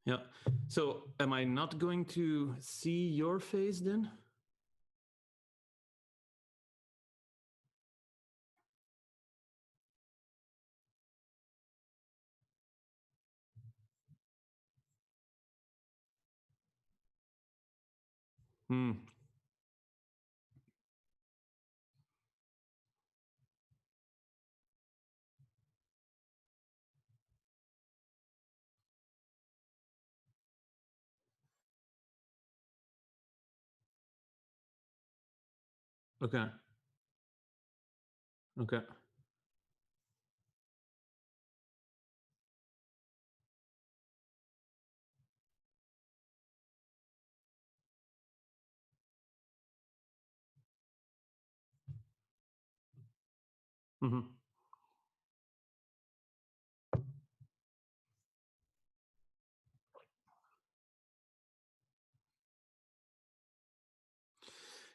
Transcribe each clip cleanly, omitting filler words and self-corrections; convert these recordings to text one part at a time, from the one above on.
Yeah. So am I not going to see your face then? Hmm. Okay. Okay. Mm-hmm.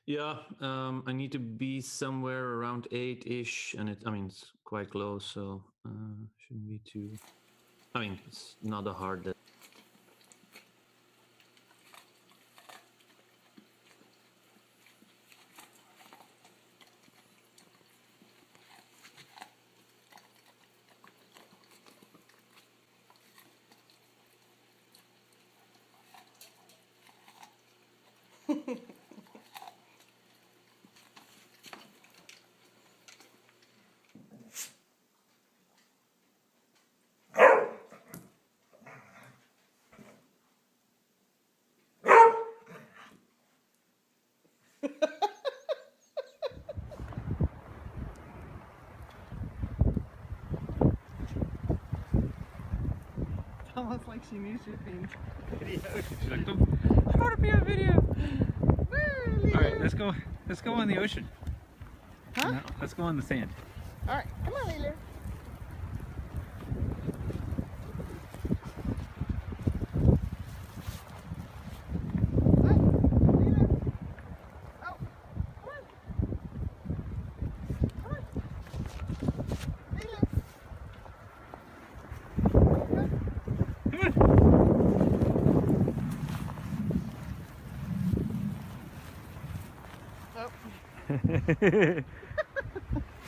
Yeah, I need to be somewhere around 8-ish, and it's quite close, so shouldn't be too. It's not a hard. It's almost like she knew she was being video. She's like, I want to be on video. All right, let's go. Let's go on the ocean. Huh? No, let's go on the sand. All right, come on, Lila.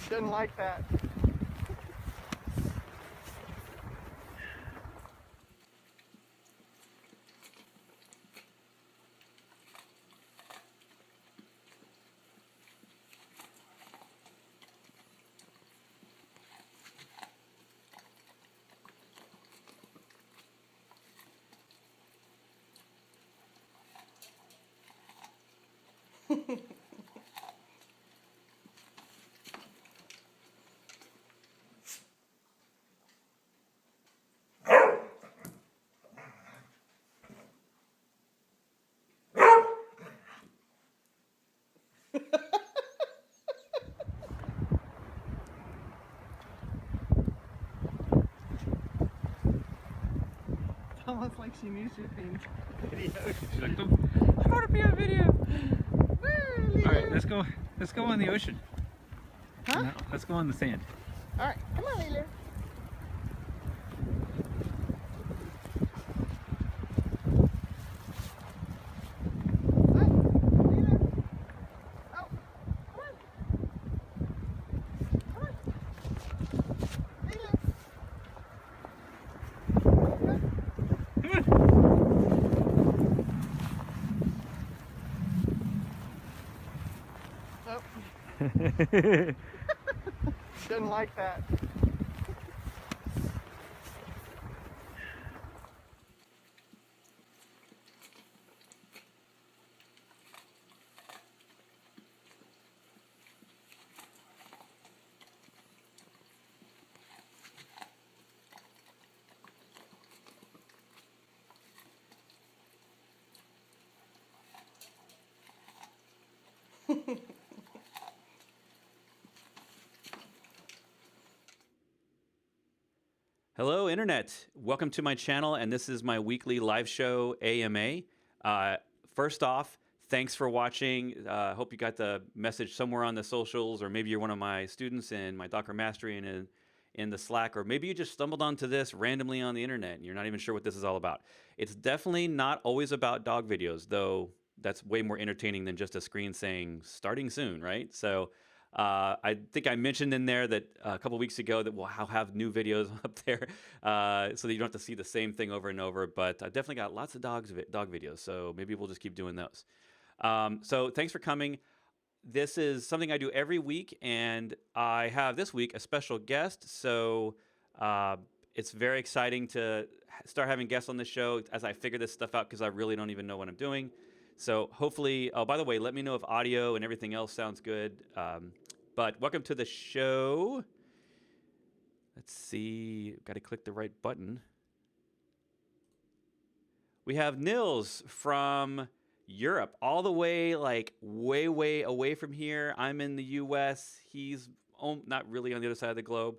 Didn't like that. It's almost like she knew she was being video. She's like, I want to be on video. All right, let's go. Let's go on the ocean. Huh? No, let's go on the sand. All right, come on, Lila. Didn't like that. Hello, Internet. Welcome to my channel, and this is my weekly live show, AMA. First off, thanks for watching. I hope you got the message somewhere on the socials, or maybe you're one of my students in my Docker Mastery and in the Slack, or maybe you just stumbled onto this randomly on the internet and you're not even sure what this is all about. It's definitely not always about dog videos, though that's way more entertaining than just a screen saying starting soon, right? So I think I mentioned in there that a couple weeks ago that we'll have new videos up there so that you don't have to see the same thing over and over. But I definitely got lots of dog videos, so maybe we'll just keep doing those. So thanks for coming. This is something I do every week, and I have this week a special guest. So it's very exciting to start having guests on the show as I figure this stuff out because I really don't even know what I'm doing. So hopefully, oh, by the way, let me know if audio and everything else sounds good. But welcome to the show. Let's see, got to click the right button. We have Nils from Europe, all the way, like way away from here. I'm in the US. He's not really on the other side of the globe.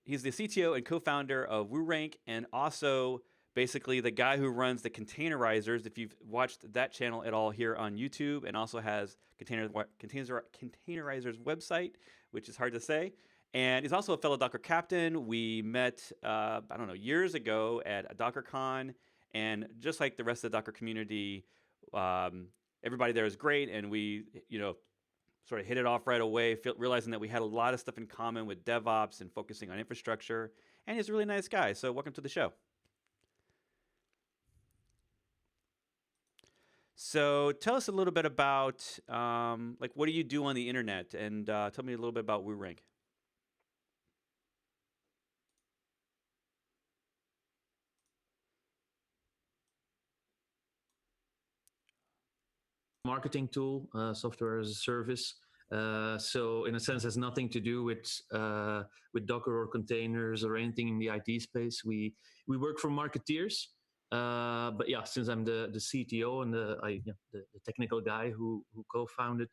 He's the CTO and co-founder of WooRank, and also basically the guy who runs the containerizers. If you've watched that channel at all here on YouTube, and also has containerizers website, which is hard to say. And he's also a fellow Docker captain. We met, I don't know, years ago at a DockerCon, and just like the rest of the Docker community, everybody there is great, and we, sort of hit it off right away, realizing that we had a lot of stuff in common with DevOps and focusing on infrastructure. And he's a really nice guy. So welcome to the show. So tell us a little bit about, what do you do on the internet? And tell me a little bit about WooRank. Marketing tool, software as a service. So in a sense, has nothing to do with Docker or containers or anything in the IT space. We work for marketeers. But yeah, since I'm the CTO and the technical guy who co-founded,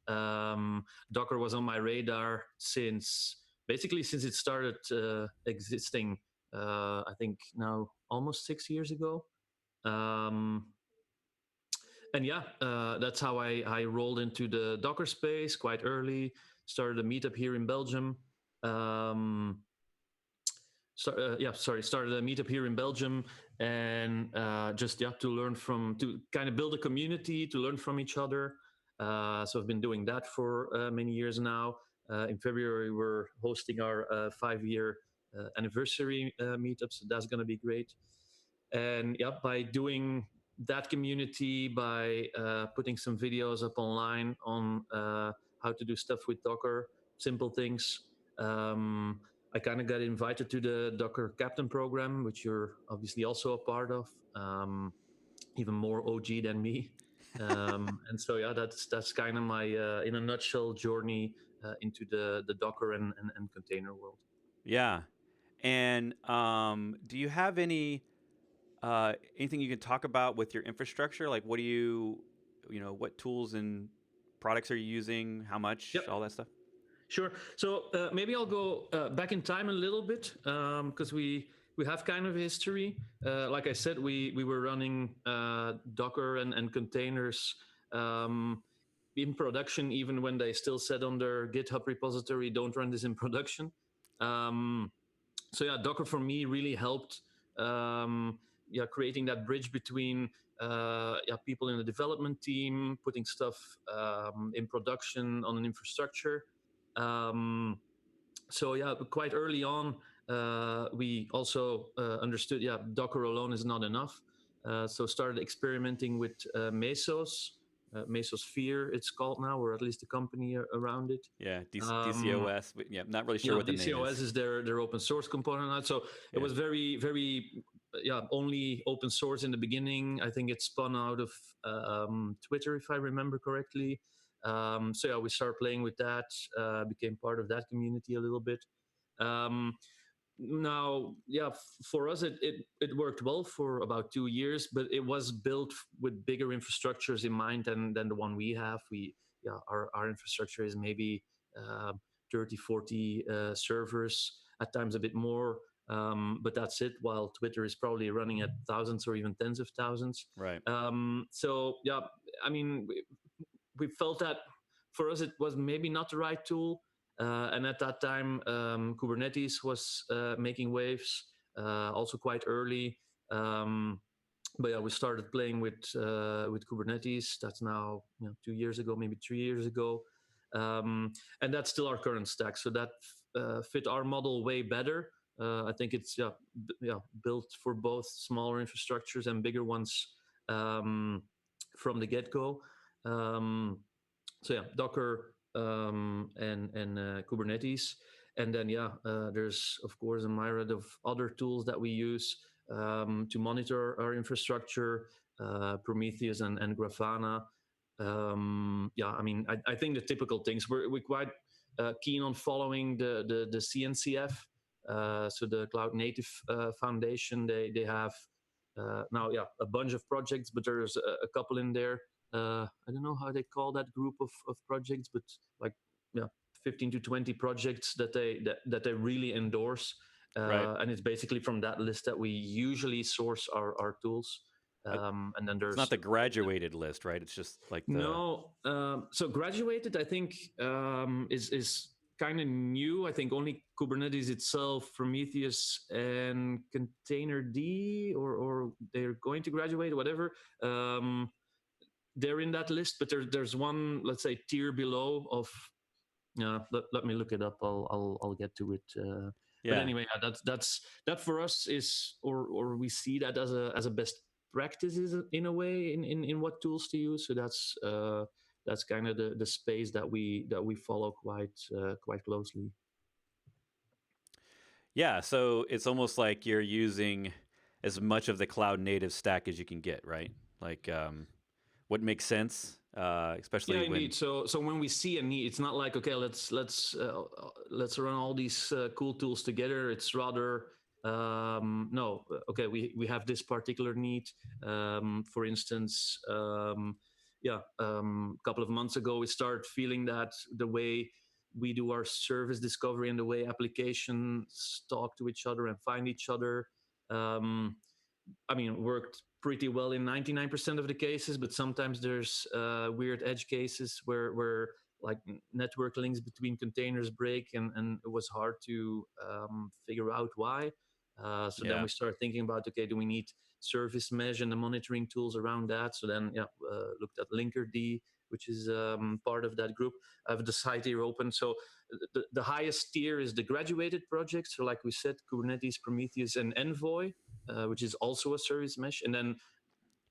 Docker was on my radar since it started existing. I think now almost 6 years ago. And yeah, that's how I rolled into the Docker space quite early. Started a meetup here in Belgium. Started a meetup here in Belgium, and to kind of build a community, to learn from each other. So I've been doing that for many years now. In February, we're hosting our 5-year anniversary meetup, so that's going to be great. And yeah, by doing that community, by putting some videos up online on how to do stuff with Docker, simple things. I kind of got invited to the Docker Captain program, which you're obviously also a part of, even more OG than me. And so yeah, that's kind of my in a nutshell journey into the Docker and container world. Yeah, and do you have anything you can talk about with your infrastructure? Like, what what tools and products are you using? How much? Yep. All that stuff. Sure. So maybe I'll go back in time a little bit because we have kind of a history. Like I said, we were running Docker and containers in production, even when they still said on their GitHub repository, "Don't run this in production." So yeah, Docker for me really helped. Creating that bridge between people in the development team, putting stuff in production on an infrastructure. So yeah, quite early on, we also understood, Docker alone is not enough. So started experimenting with Mesos, Mesosphere it's called now, or at least the company around it. Yeah, DCOS. Yeah, not really sure what the name DCOS is their open source component now. So it was very, very, only open source in the beginning. I think it spun out of Twitter, if I remember correctly. So we started playing with that, became part of that community a little bit. Now, for us, it worked well for about 2 years, but it was built with bigger infrastructures in mind than the one we have. Our infrastructure is maybe 30, 40 servers, at times a bit more. But that's it, while Twitter is probably running at thousands or even tens of thousands. Right. So, I mean, we felt that for us, it was maybe not the right tool. And at that time, Kubernetes was making waves, also quite early. But yeah, we started playing with Kubernetes. That's now 2 years ago, maybe 3 years ago, and that's still our current stack. So that fit our model way better. I think it's built for both smaller infrastructures and bigger ones from the get-go. So yeah, Docker and Kubernetes, and then there's of course a myriad of other tools that we use to monitor our infrastructure, Prometheus and Grafana. I mean, I think the typical things. We're quite keen on following the CNCF, so the Cloud Native Foundation. They have now a bunch of projects, but there's a couple in there. I don't know how they call that group of projects, but like 15 to 20 projects that they really endorse. Right. And it's basically from that list that we usually source our tools. And then there's it's not the graduated list, right? It's just like the no. So graduated, I think, is kind of new. I think only Kubernetes itself, Prometheus, and Containerd, or they're going to graduate, or whatever. They're in that list, but there's one, let's say, tier below of. Let me look it up. I'll get to it. But anyway, that for us is, or we see that as a best practices in a way in what tools to use. So that's kind of the space that we follow quite closely. Yeah, so it's almost like you're using as much of the cloud native stack as you can get, right? Like what makes sense, especially when indeed. So when we see a need, it's not like, okay, let's run all these cool tools together. It's rather no, okay, we have this particular need. For instance, a couple of months ago, we started feeling that the way we do our service discovery and the way applications talk to each other and find each other, I mean, worked pretty well in 99% of the cases, but sometimes there's weird edge cases where like network links between containers break, and it was hard to figure out why. Then we started thinking about, okay, do we need service mesh and the monitoring tools around that? So then looked at Linkerd, which is part of that group. I have the site here open. So the highest tier is the graduated projects. So like we said, Kubernetes, Prometheus, and Envoy, which is also a service mesh. And then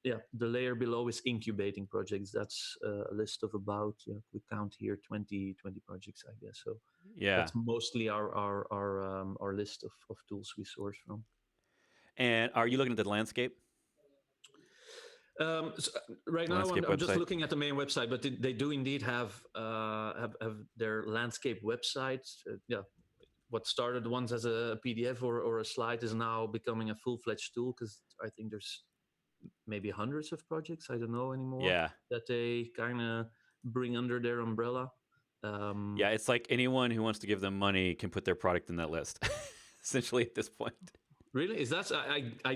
the layer below is incubating projects. That's a list of about, we count here 20 projects, I guess. So that's mostly our list of tools we source from. And are you looking at the landscape? So right now, I'm just looking at the main website, but they do indeed have their landscape website. What started once as a PDF or a slide is now becoming a full-fledged tool, because I think there's maybe hundreds of projects, I don't know anymore, that they kind of bring under their umbrella. It's like anyone who wants to give them money can put their product in that list, essentially at this point. Really? Is that I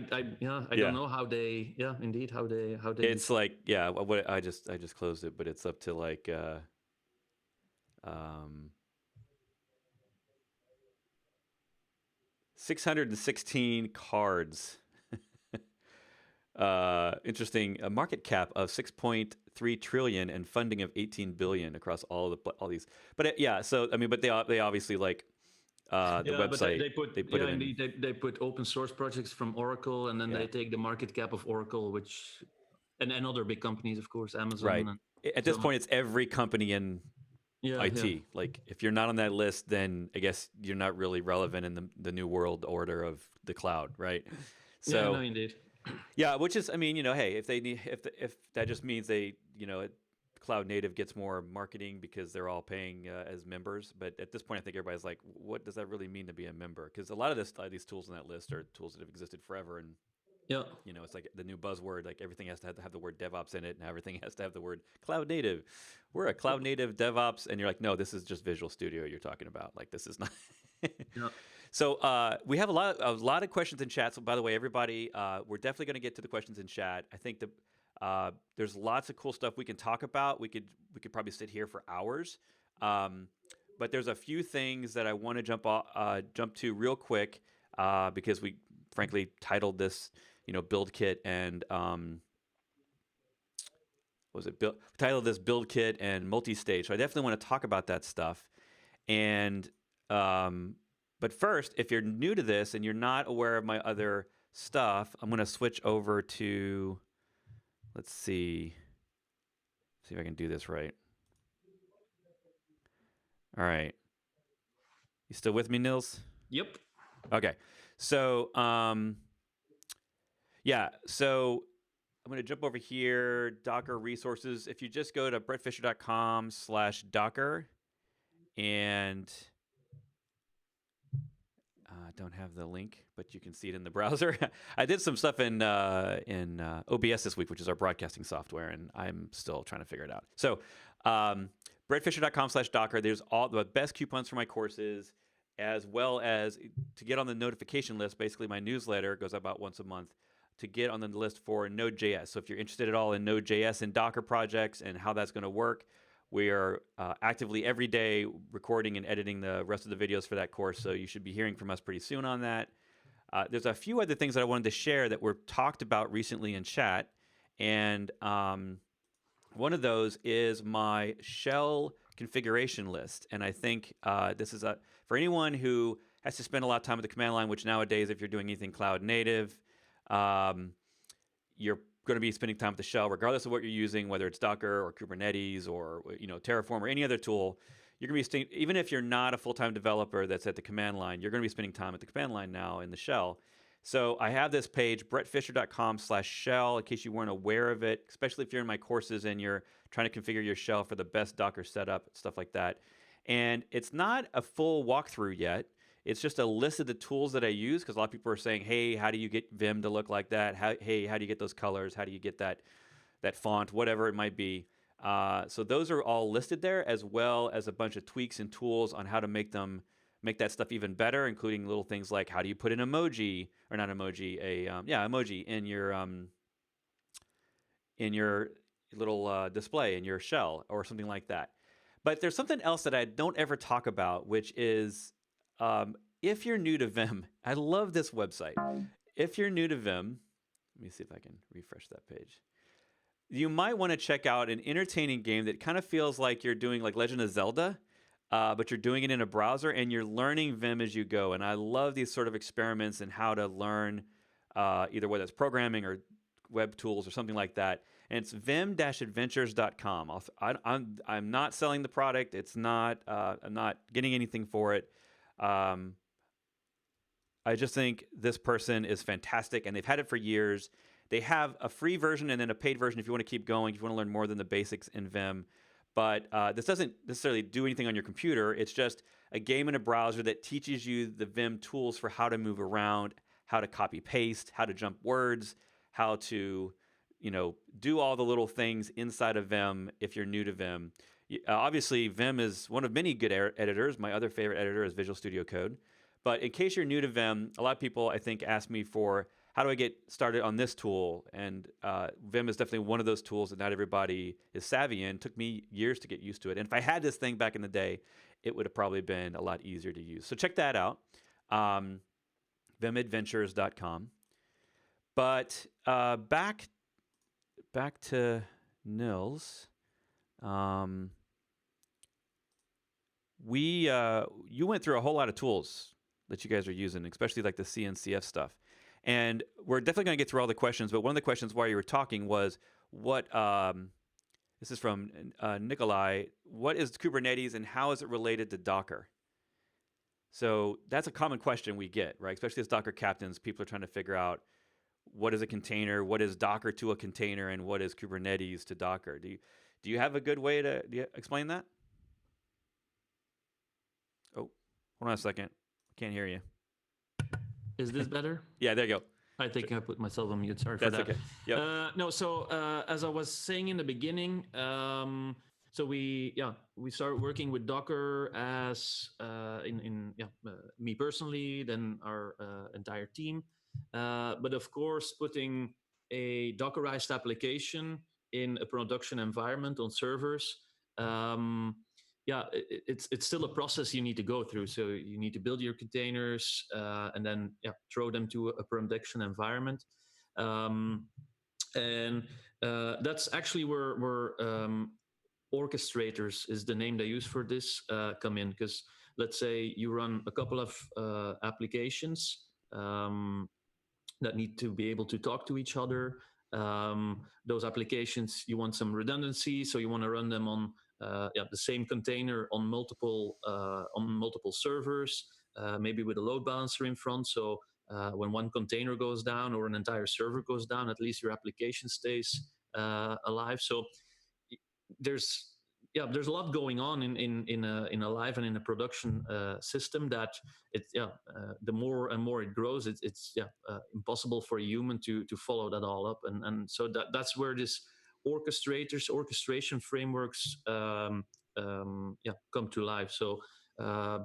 don't know how they indeed how they It's like what I just closed it, but it's up to like 616 cards. Interesting. A market cap of 6.3 trillion and funding of 18 billion across all these. But so I mean, but they obviously like the website. But they put open source projects from Oracle, and then they take the market cap of Oracle, which and other big companies, of course, Amazon. Right. At this point, it's every company in IT. Yeah. Like if you're not on that list, then I guess you're not really relevant in the new world order of the cloud, right? So no, indeed. Yeah, which is, I mean, hey, if they need, if that just means they, cloud native gets more marketing because they're all paying as members. But at this point, I think everybody's like, what does that really mean to be a member? Because a lot of these tools on that list are tools that have existed forever, and it's like the new buzzword. Like everything has to have the word DevOps in it, and everything has to have the word cloud native. We're a cloud native DevOps, and you're like, no, this is just Visual Studio you're talking about. Like this is not. So we have a lot of questions in chat. So by the way, everybody, we're definitely going to get to the questions in chat. I think there's lots of cool stuff we can talk about. We could probably sit here for hours. but there's a few things that I want to jump to real quick because we frankly titled this, BuildKit and titled this BuildKit and multi-stage. So I definitely want to talk about that stuff. And but first, if you're new to this and you're not aware of my other stuff, I'm going to switch over to, let's see if I can do this right. All right. You still with me, Nils? Yep. Okay. So, yeah. So I'm going to jump over here, Docker resources. If you just go to brettfisher.com/Docker, and I don't have the link, but you can see it in the browser. I did some stuff in OBS this week, which is our broadcasting software, and I'm still trying to figure it out. So brettfisher.com/Docker, there's all the best coupons for my courses, as well as to get on the notification list. Basically, my newsletter goes out about once a month to get on the list for node.js. So if you're interested at all in node.js and Docker projects and how that's going to work, we are actively every day recording and editing the rest of the videos for that course, so you should be hearing from us pretty soon on that. There's a few other things that I wanted to share that were talked about recently in chat, and one of those is my shell configuration list. And I think this is for anyone who has to spend a lot of time with the command line, which nowadays, if you're doing anything cloud native, you're going to be spending time with the shell, regardless of what you're using, whether it's Docker or Kubernetes or Terraform or any other tool. You're going to be even if you're not a full-time developer that's at the command line, you're going to be spending time at the command line now in the shell. So I have this page, brettfisher.com/shell, in case you weren't aware of it, especially if you're in my courses and you're trying to configure your shell for the best Docker setup, stuff like that. And it's not a full walkthrough yet. It's just a list of the tools that I use, because a lot of people are saying, hey, how do you get Vim to look like that? How do you get those colors? How do you get that font, whatever it might be? So those are all listed there, as well as a bunch of tweaks and tools on how to make that stuff even better, including little things like how do you put an emoji, or not emoji, emoji in your little display in your shell or something like that. But there's something else that I don't ever talk about, which is if you're new to Vim, I love this website. If you're new to Vim, let me see if I can refresh that page. You might want to check out an entertaining game that kind of feels like you're doing like Legend of Zelda, but you're doing it in a browser and you're learning Vim as you go. And I love these sort of experiments and how to learn either whether it's programming or web tools or something like that. And it's vim-adventures.com. I'm not selling the product. It's not. I'm not getting anything for it. I just think this person is fantastic, and they've had it for years. They have a free version and then a paid version if you want to keep going, if you want to learn more than the basics in Vim. But this doesn't necessarily do anything on your computer. It's just a game in a browser that teaches you the Vim tools for how to move around, how to copy paste, how to jump words, how to do all the little things inside of Vim if you're new to Vim. Obviously, Vim is one of many good editors. My other favorite editor is Visual Studio Code. But in case you're new to Vim, a lot of people, I think, ask me for, how do I get started on this tool? And Vim is definitely one of those tools that not everybody is savvy in. It took me years to get used to it. And if I had this thing back in the day, it would have probably been a lot easier to use. So check that out, vimadventures.com. But back to Nils. You went through a whole lot of tools that you guys are using, especially like the CNCF stuff. And we're definitely going to get through all the questions, but one of the questions while you were talking was, this is from Nikolai, what is Kubernetes and how is it related to Docker? So that's a common question we get, right? Especially as Docker captains, people are trying to figure out what is a container, what is Docker to a container, and what is Kubernetes to Docker. Do you have a good way to explain that? Oh, hold on a second. Can't hear you. Is this better? Yeah, there you go. I think I put myself on mute. Sorry for that. That's okay. Yep. No, so as I was saying in the beginning, so we started working with Docker as me personally, then our entire team. But of course, putting a Dockerized application in a production environment on servers yeah, it's still a process you need to go through. So you need to build your containers and then throw them to a production environment. And that's actually where orchestrators is the name they use for this come in, because let's say you run a couple of applications that need to be able to talk to each other. Those applications, you want some redundancy, so you want to run them on the same container on multiple servers, maybe with a load balancer in front. So when one container goes down or an entire server goes down, at least your application stays alive. So there's a lot going on in a live and in a production system that the more and more it grows, it's impossible for a human to follow that all up, and so that's where this orchestration frameworks come to life. So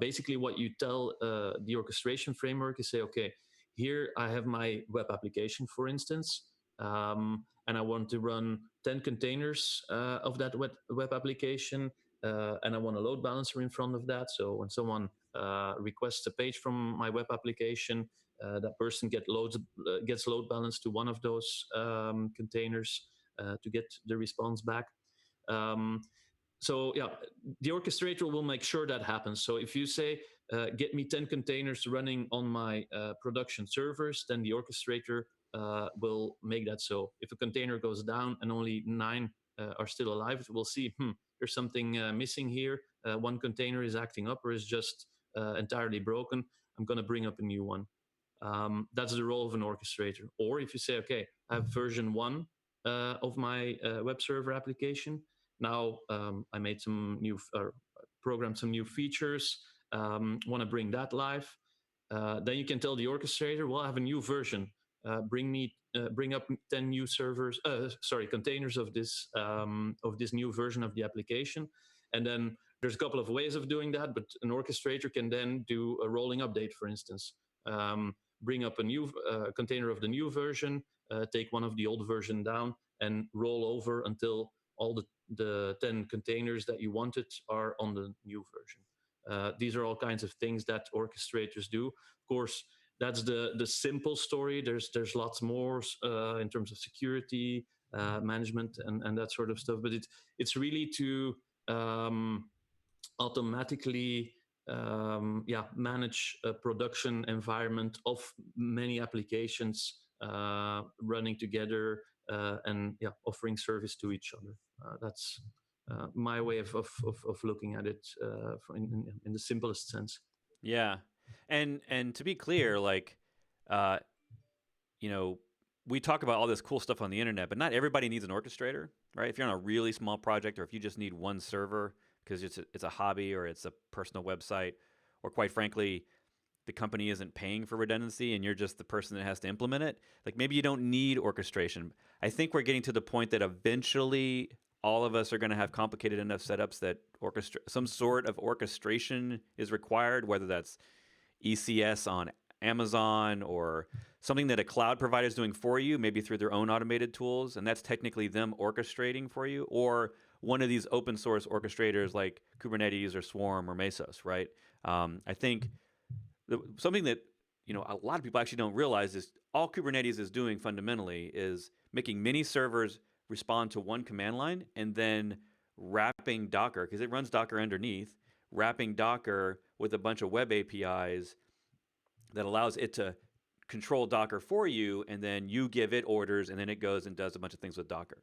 basically what you tell the orchestration framework is say, okay, here I have my web application, for instance, and I want to run 10 containers of that web application, and I want a load balancer in front of that. So when someone requests a page from my web application, that person gets load balanced to one of those containers to get the response back. So the orchestrator will make sure that happens. So if you say, get me 10 containers running on my production servers, then the orchestrator will make that so. If a container goes down and only 9 are still alive, it will see, there's something missing here. One container is acting up or is just entirely broken. I'm going to bring up a new one. That's the role of an orchestrator. Or if you say, okay, I have version 1 of my web server application. Now I made some new, programmed some new features, want to bring that live. Then you can tell the orchestrator, well, I have a new version. Bring up 10 new containers of this new version of the application. And then there's a couple of ways of doing that, but an orchestrator can then do a rolling update, for instance. Bring up a new container of the new version, take one of the old version down, and roll over until all the 10 containers that you wanted are on the new version. These are all kinds of things that orchestrators do. Of course, that's the simple story. There's lots more in terms of security, management, and that sort of stuff. But it's really to automatically manage a production environment of many applications running together and offering service to each other. That's my way of looking at it in the simplest sense. Yeah, and to be clear, like, we talk about all this cool stuff on the internet, but not everybody needs an orchestrator, right? If you're on a really small project, or if you just need one server because it's a hobby or it's a personal website, or quite frankly, the company isn't paying for redundancy and you're just the person that has to implement it, like maybe you don't need orchestration. I think we're getting to the point that eventually all of us are going to have complicated enough setups that some sort of orchestration is required, whether that's ECS on Amazon or something that a cloud provider is doing for you, maybe through their own automated tools, and that's technically them orchestrating for you, or one of these open source orchestrators like Kubernetes or Swarm or Mesos, right? I think something that a lot of people actually don't realize is all Kubernetes is doing fundamentally is making many servers respond to one command line and then wrapping Docker, because it runs Docker underneath, wrapping Docker with a bunch of web APIs that allows it to control Docker for you, and then you give it orders, and then it goes and does a bunch of things with Docker.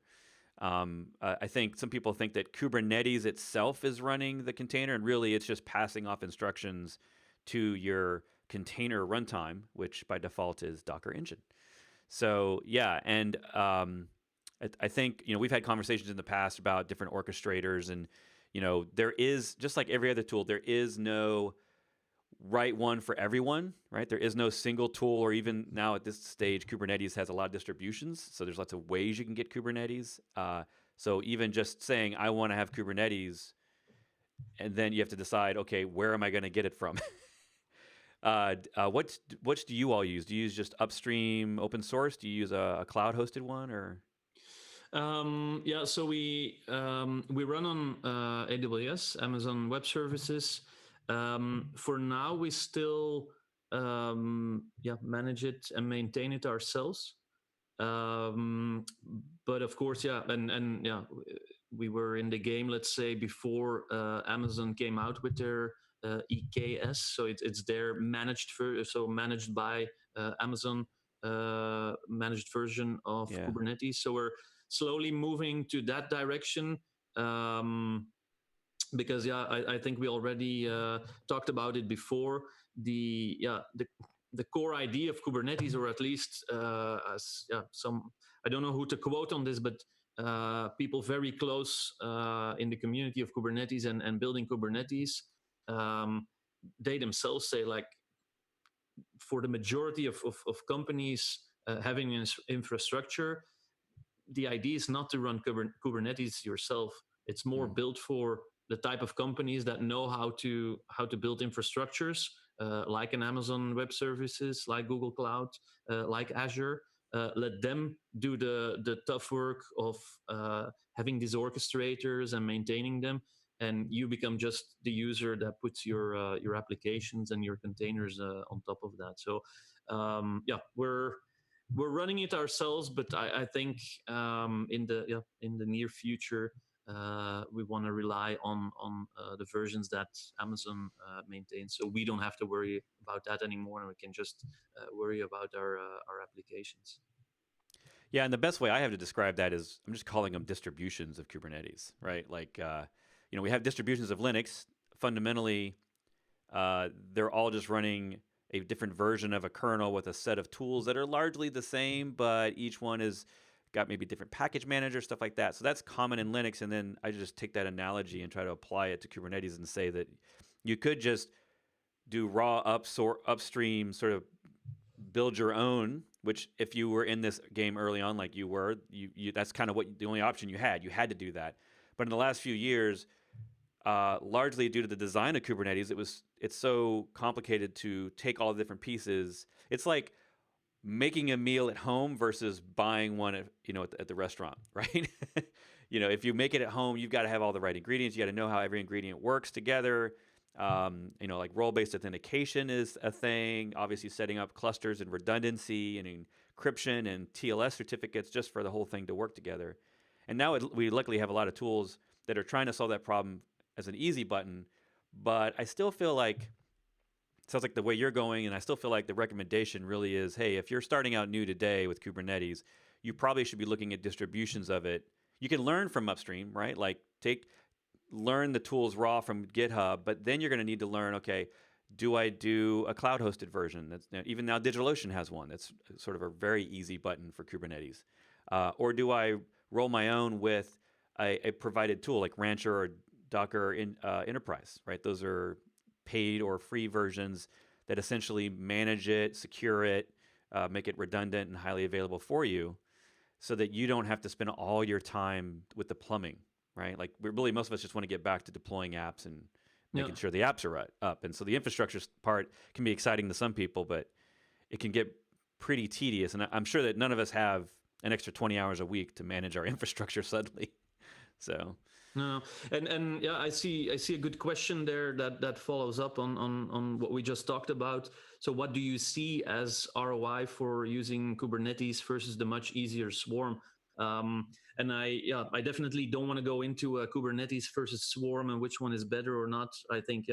I think some people think that Kubernetes itself is running the container, and really it's just passing off instructions to your container runtime, which by default is Docker Engine. So yeah, and I think we've had conversations in the past about different orchestrators, and there is, just like every other tool, there is no right one for everyone, right? There is no single tool, or even now at this stage, Kubernetes has a lot of distributions, so there's lots of ways you can get Kubernetes. So even just saying, I want to have Kubernetes, and then you have to decide, okay, where am I going to get it from? What do you all use? Do you use just upstream open source? Do you use a cloud-hosted one, or? Yeah, so we run on AWS, Amazon Web Services. For now, we still manage it and maintain it ourselves. But of course, yeah, and yeah, we were in the game, let's say, before Amazon came out with their EKS. So it's their managed managed by Amazon managed version of Kubernetes. So we're slowly moving to that direction. Because I think we already talked about it before. The core idea of Kubernetes, or at least some, I don't know who to quote on this, but people very close in the community of Kubernetes and building Kubernetes, they themselves say, like, for the majority of companies having an infrastructure, the idea is not to run Kubernetes yourself. It's more built for the type of companies that know how to build infrastructures, like an Amazon Web Services, like Google Cloud, like Azure. Let them do the tough work of having these orchestrators and maintaining them, and you become just the user that puts your applications and your containers on top of that. So we're running it ourselves, but I think in the near future we want to rely on the versions that Amazon maintains, so we don't have to worry about that anymore, and we can just worry about our applications. Yeah, and the best way I have to describe that is I'm just calling them distributions of Kubernetes, right? Like, we have distributions of Linux. Fundamentally, they're all just running a different version of a kernel with a set of tools that are largely the same, but each one has got maybe different package manager, stuff like that. So that's common in Linux, and then I just take that analogy and try to apply it to Kubernetes and say that you could just do raw upstream sort of build your own, which if you were in this game early on like you were, that's kind of the only option you had. You had to do that. But in the last few years, largely due to the design of Kubernetes, it's so complicated to take all the different pieces. It's like making a meal at home versus buying one at the restaurant, right? If you make it at home, you've got to have all the right ingredients. You got to know how every ingredient works together. Like role-based authentication is a thing. Obviously, setting up clusters and redundancy and encryption and TLS certificates just for the whole thing to work together. And now we luckily have a lot of tools that are trying to solve that problem as an easy button, but I still feel like it sounds like the way you're going, and I still feel like the recommendation really is, hey, if you're starting out new today with Kubernetes, you probably should be looking at distributions of it. You can learn from upstream, right? Like learn the tools raw from GitHub, but then you're going to need to learn, okay, do I do a cloud-hosted version? Even now DigitalOcean has one. That's sort of a very easy button for Kubernetes. Or do I roll my own with a provided tool like Rancher or Docker Enterprise, right? Those are paid or free versions that essentially manage it, secure it, make it redundant and highly available for you so that you don't have to spend all your time with the plumbing, right? Like most of us just want to get back to deploying apps and making sure the apps are up. And so the infrastructure part can be exciting to some people, but it can get pretty tedious. And I'm sure that none of us have an extra 20 hours a week to manage our infrastructure suddenly. So... No, and yeah, I see a good question there that follows up on what we just talked about. So what do you see as ROI for using Kubernetes versus the much easier Swarm? And I definitely don't want to go into Kubernetes versus Swarm and which one is better or not. I think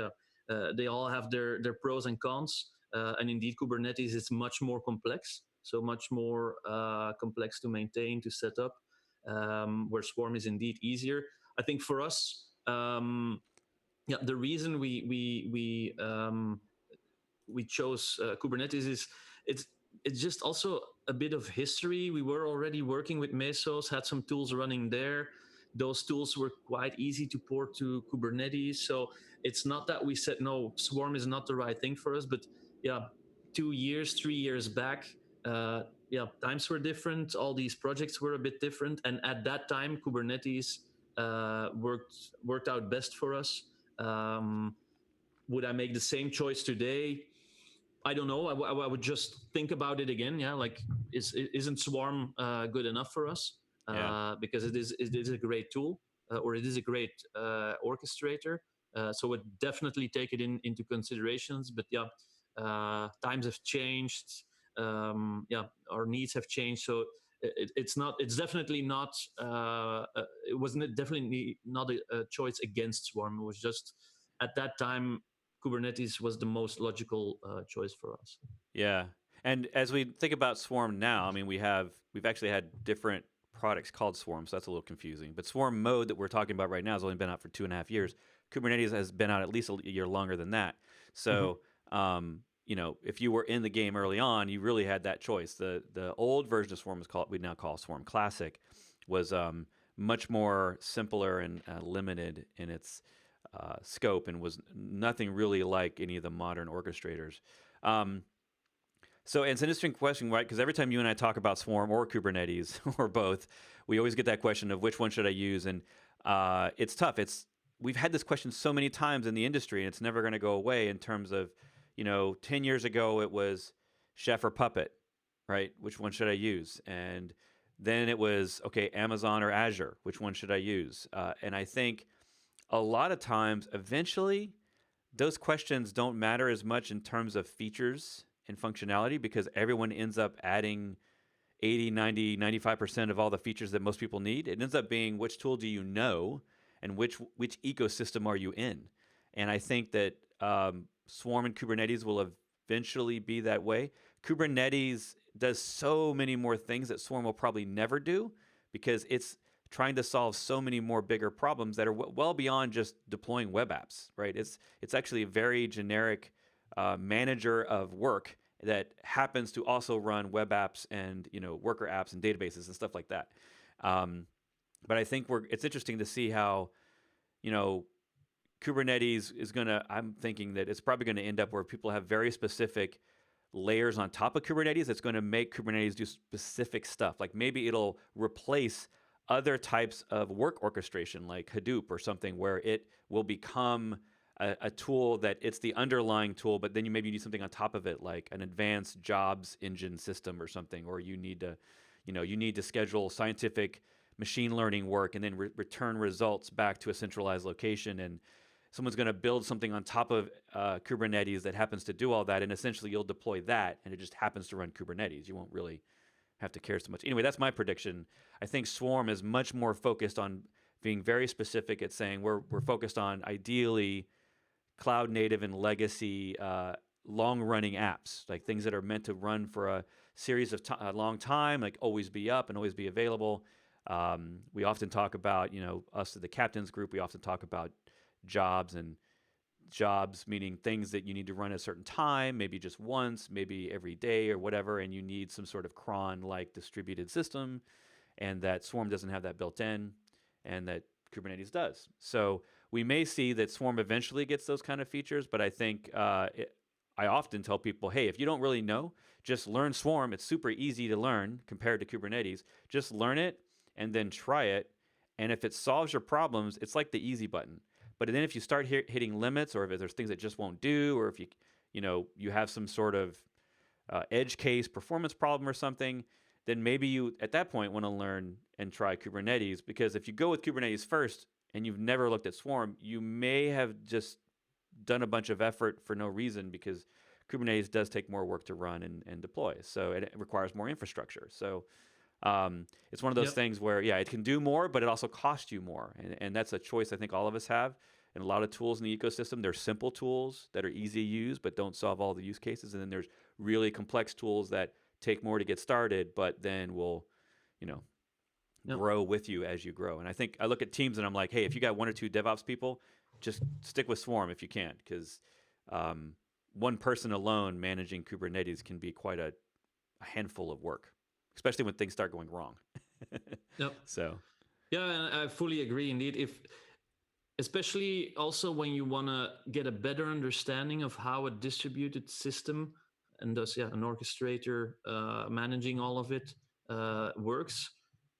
they all have their pros and cons. And indeed, Kubernetes is much more complex, so much more complex to maintain, to set up, where Swarm is indeed easier. I think for us, the reason we chose Kubernetes is it's just also a bit of history. We were already working with Mesos, had some tools running there. Those tools were quite easy to port to Kubernetes. So it's not that we said, no, Swarm is not the right thing for us, but 2 years, 3 years back, times were different. All these projects were a bit different. And at that time, Kubernetes worked out best for us. Would I make the same choice today? I don't know. I would just think about it again. Yeah, like isn't Swarm good enough for us? because it is a great tool, or it is a great orchestrator. So it definitely take it into considerations. But yeah, times have changed. Our needs have changed. So it's definitely not. It wasn't definitely not a choice against Swarm. It was just at that time Kubernetes was the most logical choice for us. Yeah. And as we think about Swarm now, I mean, we've actually had different products called Swarm, so that's a little confusing. But Swarm mode that we're talking about right now has only been out for 2.5 years. Kubernetes has been out at least a year longer than that. So, if you were in the game early on, you really had that choice. The old version of Swarm we now call Swarm Classic, was much more simpler and limited in its scope, and was nothing really like any of the modern orchestrators. So it's an interesting question, right? Because every time you and I talk about Swarm or Kubernetes or both, we always get that question of which one should I use, and it's tough. We've had this question so many times in the industry, and it's never going to go away. In terms of, 10 years ago it was Chef or Puppet, right? Which one should I use? And then it was, okay, Amazon or Azure, which one should I use? And I think a lot of times, eventually, those questions don't matter as much in terms of features and functionality, because everyone ends up adding 80, 90, 95% of all the features that most people need. It ends up being, which tool do you know, and which ecosystem are you in? And I think that Swarm and Kubernetes will eventually be that way. Kubernetes does so many more things that Swarm will probably never do, because it's trying to solve so many more bigger problems that are well beyond just deploying web apps, right? It's actually a very generic manager of work that happens to also run web apps and worker apps and databases and stuff like that. But I think it's interesting to see how Kubernetes is gonna. I'm thinking that it's probably going to end up where people have very specific layers on top of Kubernetes that's going to make Kubernetes do specific stuff. Like maybe it'll replace other types of work orchestration, like Hadoop or something, where it will become a tool that it's the underlying tool, but then you maybe need something on top of it, like an advanced jobs engine system or something, or you need to schedule scientific machine learning work and then return results back to a centralized location. And someone's going to build something on top of Kubernetes that happens to do all that, and essentially you'll deploy that, and it just happens to run Kubernetes. You won't really have to care so much. Anyway, that's my prediction. I think Swarm is much more focused on being very specific at saying we're focused on ideally cloud native and legacy long-running apps, like things that are meant to run for a series of a long time, like always be up and always be available. We often talk about, us at the Captains Group, we often talk about jobs, and jobs meaning things that you need to run at a certain time, maybe just once, maybe every day or whatever, and you need some sort of cron-like distributed system, and that Swarm doesn't have that built in, and that Kubernetes does. So we may see that Swarm eventually gets those kind of features, but I think I often tell people, hey, if you don't really know, just learn Swarm. It's super easy to learn compared to Kubernetes. Just learn it and then try it, and if it solves your problems, it's like the easy button. But then if you start hitting limits, or if there's things that just won't do, or if you have some sort of edge case performance problem or something, then maybe you at that point want to learn and try Kubernetes. Because if you go with Kubernetes first and you've never looked at Swarm, you may have just done a bunch of effort for no reason, because Kubernetes does take more work to run and deploy. So it requires more infrastructure. So it's one of those things where, it can do more, but it also costs you more. And that's a choice I think all of us have. And a lot of tools in the ecosystem, they're simple tools that are easy to use, but don't solve all the use cases. And then there's really complex tools that take more to get started, but then will, grow with you as you grow. And I think I look at teams and I'm like, hey, if you got 1 or 2 DevOps people, just stick with Swarm if you can, because one person alone managing Kubernetes can be quite a handful of work, especially when things start going wrong. So, and I fully agree. Indeed, especially also when you want to get a better understanding of how a distributed system, and thus an orchestrator managing all of it works,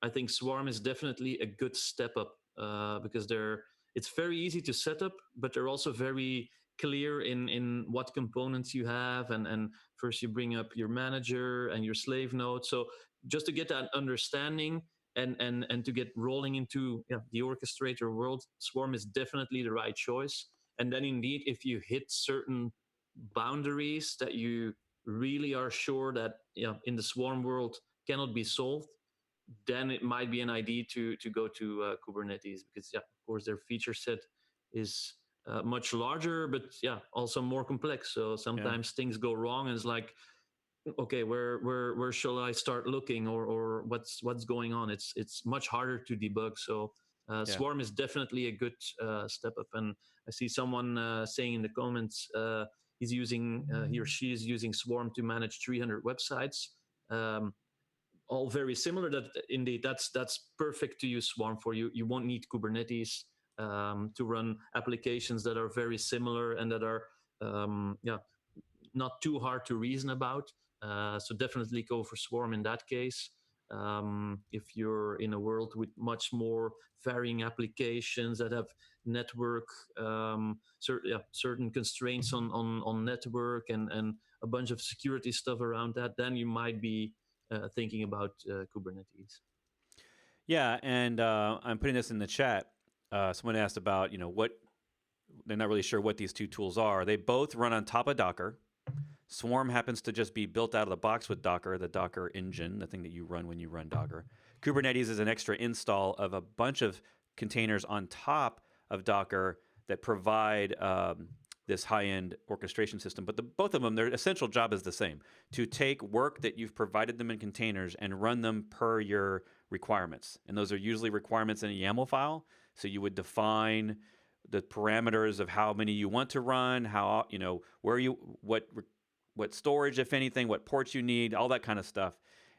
I think Swarm is definitely a good step up, because it's very easy to set up, but they're also very clear in what components you have, and first you bring up your manager and your slave node. So just to get that understanding, and to get rolling into the orchestrator world, Swarm is definitely the right choice. And then indeed, if you hit certain boundaries that you really are sure that in the Swarm world cannot be solved, then it might be an idea to go to Kubernetes, because of course their feature set is much larger, but also more complex. So sometimes things go wrong, and it's like, okay, where shall I start looking, or what's going on? It's much harder to debug. So Swarm is definitely a good step up. And I see someone saying in the comments he's using he or she is using Swarm to manage 300 websites. All very similar. That indeed, that's perfect to use Swarm for. You won't need Kubernetes to run applications that are very similar and that are not too hard to reason about. So definitely go for Swarm in that case. If you're in a world with much more varying applications that have network, certain constraints on network and a bunch of security stuff around that, then you might be thinking about Kubernetes. Yeah, and I'm putting this in the chat. Someone asked about, what they're not really sure what these two tools are. They both run on top of Docker. Swarm happens to just be built out of the box with Docker, the Docker engine, the thing that you run when you run Docker. Kubernetes is an extra install of a bunch of containers on top of Docker that provide this high-end orchestration system. But both of them, their essential job is the same: to take work that you've provided them in containers and run them per your requirements. And those are usually requirements in a YAML file. So you would define the parameters of how many you want to run, how, where you, what storage, if anything, what ports you need, all that kind of stuff.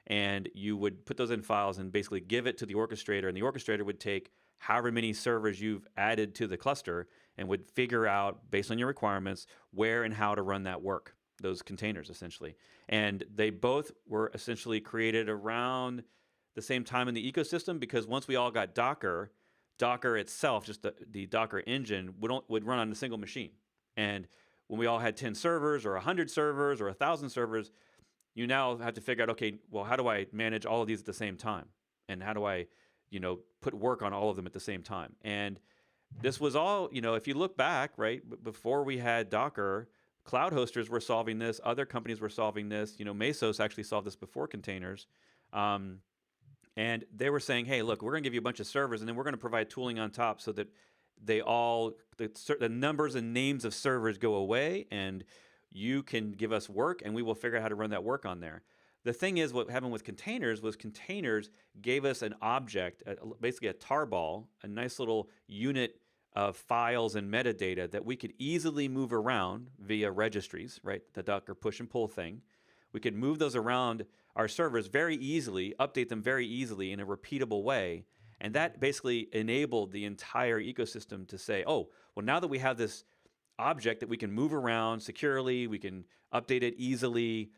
And you would put those in files and basically give it to the orchestrator, and the orchestrator would take however many servers you've added to the cluster and would figure out, based on your requirements, where and how to run that work, those containers essentially. And they both were essentially created around the same time in the ecosystem, because once we all got Docker itself, just the Docker engine, would run on a single machine. And when we all had 10 servers or 100 servers or 1,000 servers, you now have to figure out, okay, well, how do I manage all of these at the same time? And how do I, put work on all of them at the same time? And this was all, if you look back, right, before we had Docker, cloud hosters were solving this, other companies were solving this. Mesos actually solved this before containers. And they were saying, hey, look, we're going to give you a bunch of servers, and then we're going to provide tooling on top so that the numbers and names of servers go away, and you can give us work, and we will figure out how to run that work on there. The thing is, what happened with containers was containers gave us an object, basically a tarball, a nice little unit of files and metadata that we could easily move around via registries, right? The Docker push and pull thing. We could move those around our servers very easily, update them very easily in a repeatable way. And that basically enabled the entire ecosystem to say, oh, well, now that we have this object that we can move around securely, we can update it easily,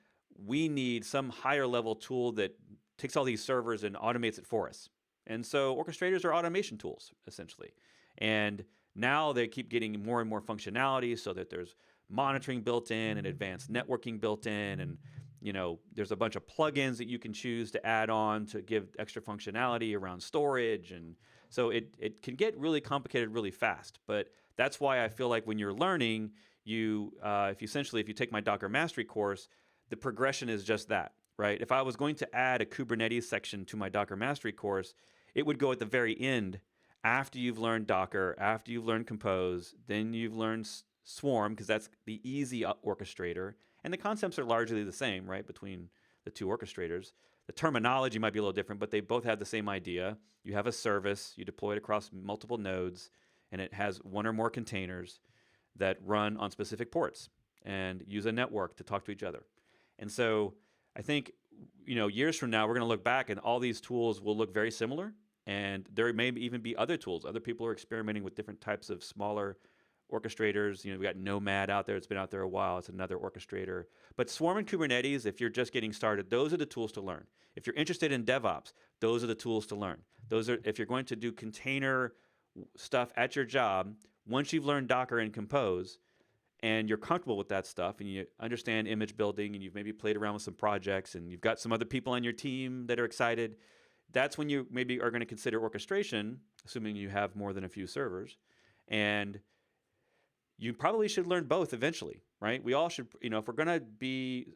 we need some higher level tool that takes all these servers and automates it for us. And so orchestrators are automation tools, essentially. And now they keep getting more and more functionality, so that there's monitoring built in and advanced networking built in, and there's a bunch of plugins that you can choose to add on to give extra functionality around storage. And so it can get really complicated really fast. But that's why I feel like when you're learning, if you take my Docker Mastery course, the progression is just that, right? If I was going to add a Kubernetes section to my Docker Mastery course, it would go at the very end, after you've learned Docker, after you've learned Compose, then you've learned Swarm, because that's the easy orchestrator. And the concepts are largely the same, right, between the two orchestrators. The terminology might be a little different, but they both have the same idea. You have a service, you deploy it across multiple nodes, and it has one or more containers that run on specific ports and use a network to talk to each other. And so I think, years from now, we're going to look back and all these tools will look very similar. And there may even be other tools. Other people are experimenting with different types of smaller orchestrators. We got Nomad out there. It's been out there a while. It's another orchestrator. But Swarm and Kubernetes, if you're just getting started, those are the tools to learn. If you're interested in DevOps, those are the tools to learn. If you're going to do container stuff at your job, once you've learned Docker and Compose, and you're comfortable with that stuff, and you understand image building, and you've maybe played around with some projects, and you've got some other people on your team that are excited, that's when you maybe are going to consider orchestration, assuming you have more than a few servers. And you probably should learn both eventually, right? We all should, if we're going to be,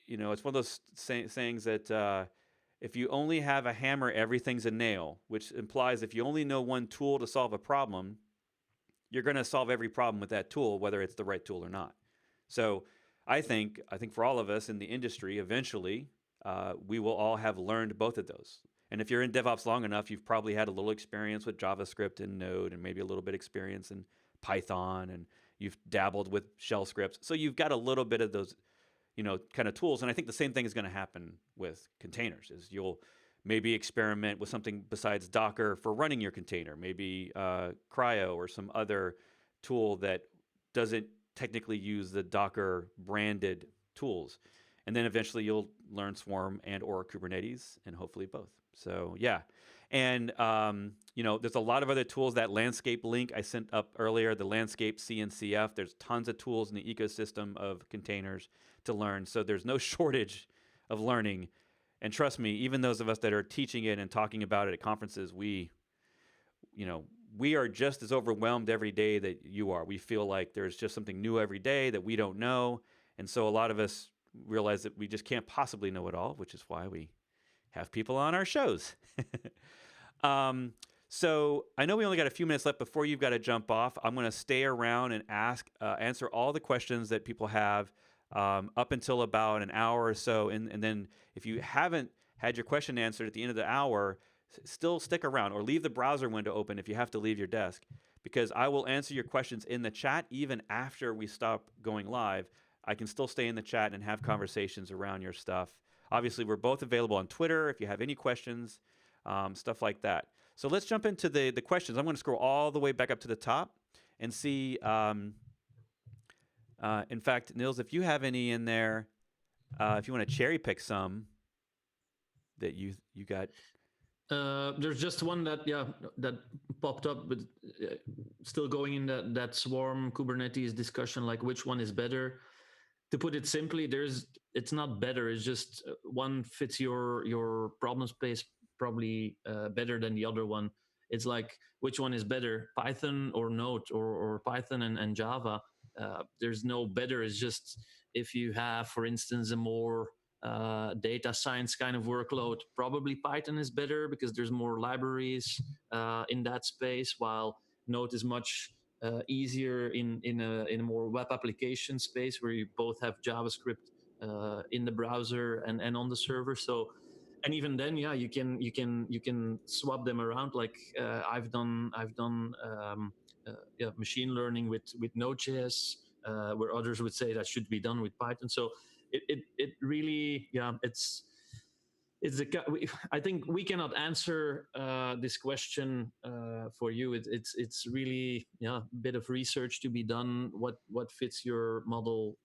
it's one of those sayings that if you only have a hammer, everything's a nail, which implies if you only know one tool to solve a problem, you're going to solve every problem with that tool, whether it's the right tool or not. So I think for all of us in the industry, eventually, we will all have learned both of those. And if you're in DevOps long enough, you've probably had a little experience with JavaScript and Node, and maybe a little bit experience in Python, and you've dabbled with shell scripts. So you've got a little bit of those, kind of tools. And I think the same thing is going to happen with containers, is you'll maybe experiment with something besides Docker for running your container, maybe Cryo or some other tool that doesn't technically use the Docker branded tools. And then eventually you'll learn Swarm and or Kubernetes, and hopefully both. So yeah. And, there's a lot of other tools. That landscape link I sent up earlier, the landscape CNCF, there's tons of tools in the ecosystem of containers to learn. So there's no shortage of learning. And trust me, even those of us that are teaching it and talking about it at conferences, we are just as overwhelmed every day that you are. We feel like there's just something new every day that we don't know. And so a lot of us realize that we just can't possibly know it all, which is why we have people on our shows. So I know we only got a few minutes left before you've got to jump off. I'm going to stay around and answer all the questions that people have up until about an hour or so. And then if you haven't had your question answered at the end of the hour, still stick around or leave the browser window open if you have to leave your desk, because I will answer your questions in the chat even after we stop going live. I can still stay in the chat and have conversations around your stuff. Obviously, we're both available on Twitter if you have any questions, stuff like that. So let's jump into the questions. I'm going to scroll all the way back up to the top and see. In fact, Nils, if you have any in there, if you want to cherry pick some that you got. There's just one that popped up, but still going in that Swarm Kubernetes discussion, like which one is better. To put it simply, it's not better. It's just one fits your problem space probably better than the other one. It's like, which one is better, Python or Node, or Python and Java? There's no better. It's just if you have, for instance, a more data science kind of workload, probably Python is better because there's more libraries in that space, while Node is much easier in a more web application space where you both have JavaScript in the browser and on the server. So, and even then, you can swap them around. Like I've done machine learning with Node.js, where others would say that should be done with Python. So it really, I think we cannot answer this question for you. It's really a bit of research to be done. What fits your model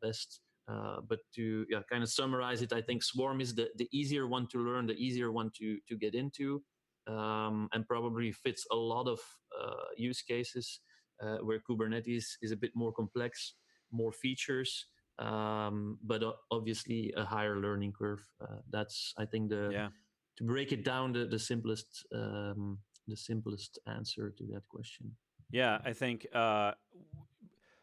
best? But to kind of summarize it, I think Swarm is the easier one to learn, the easier one to get into, and probably fits a lot of use cases where Kubernetes is a bit more complex, more features. But obviously a higher learning curve. That's, I think, to break it down, the simplest answer to that question. Yeah, I think.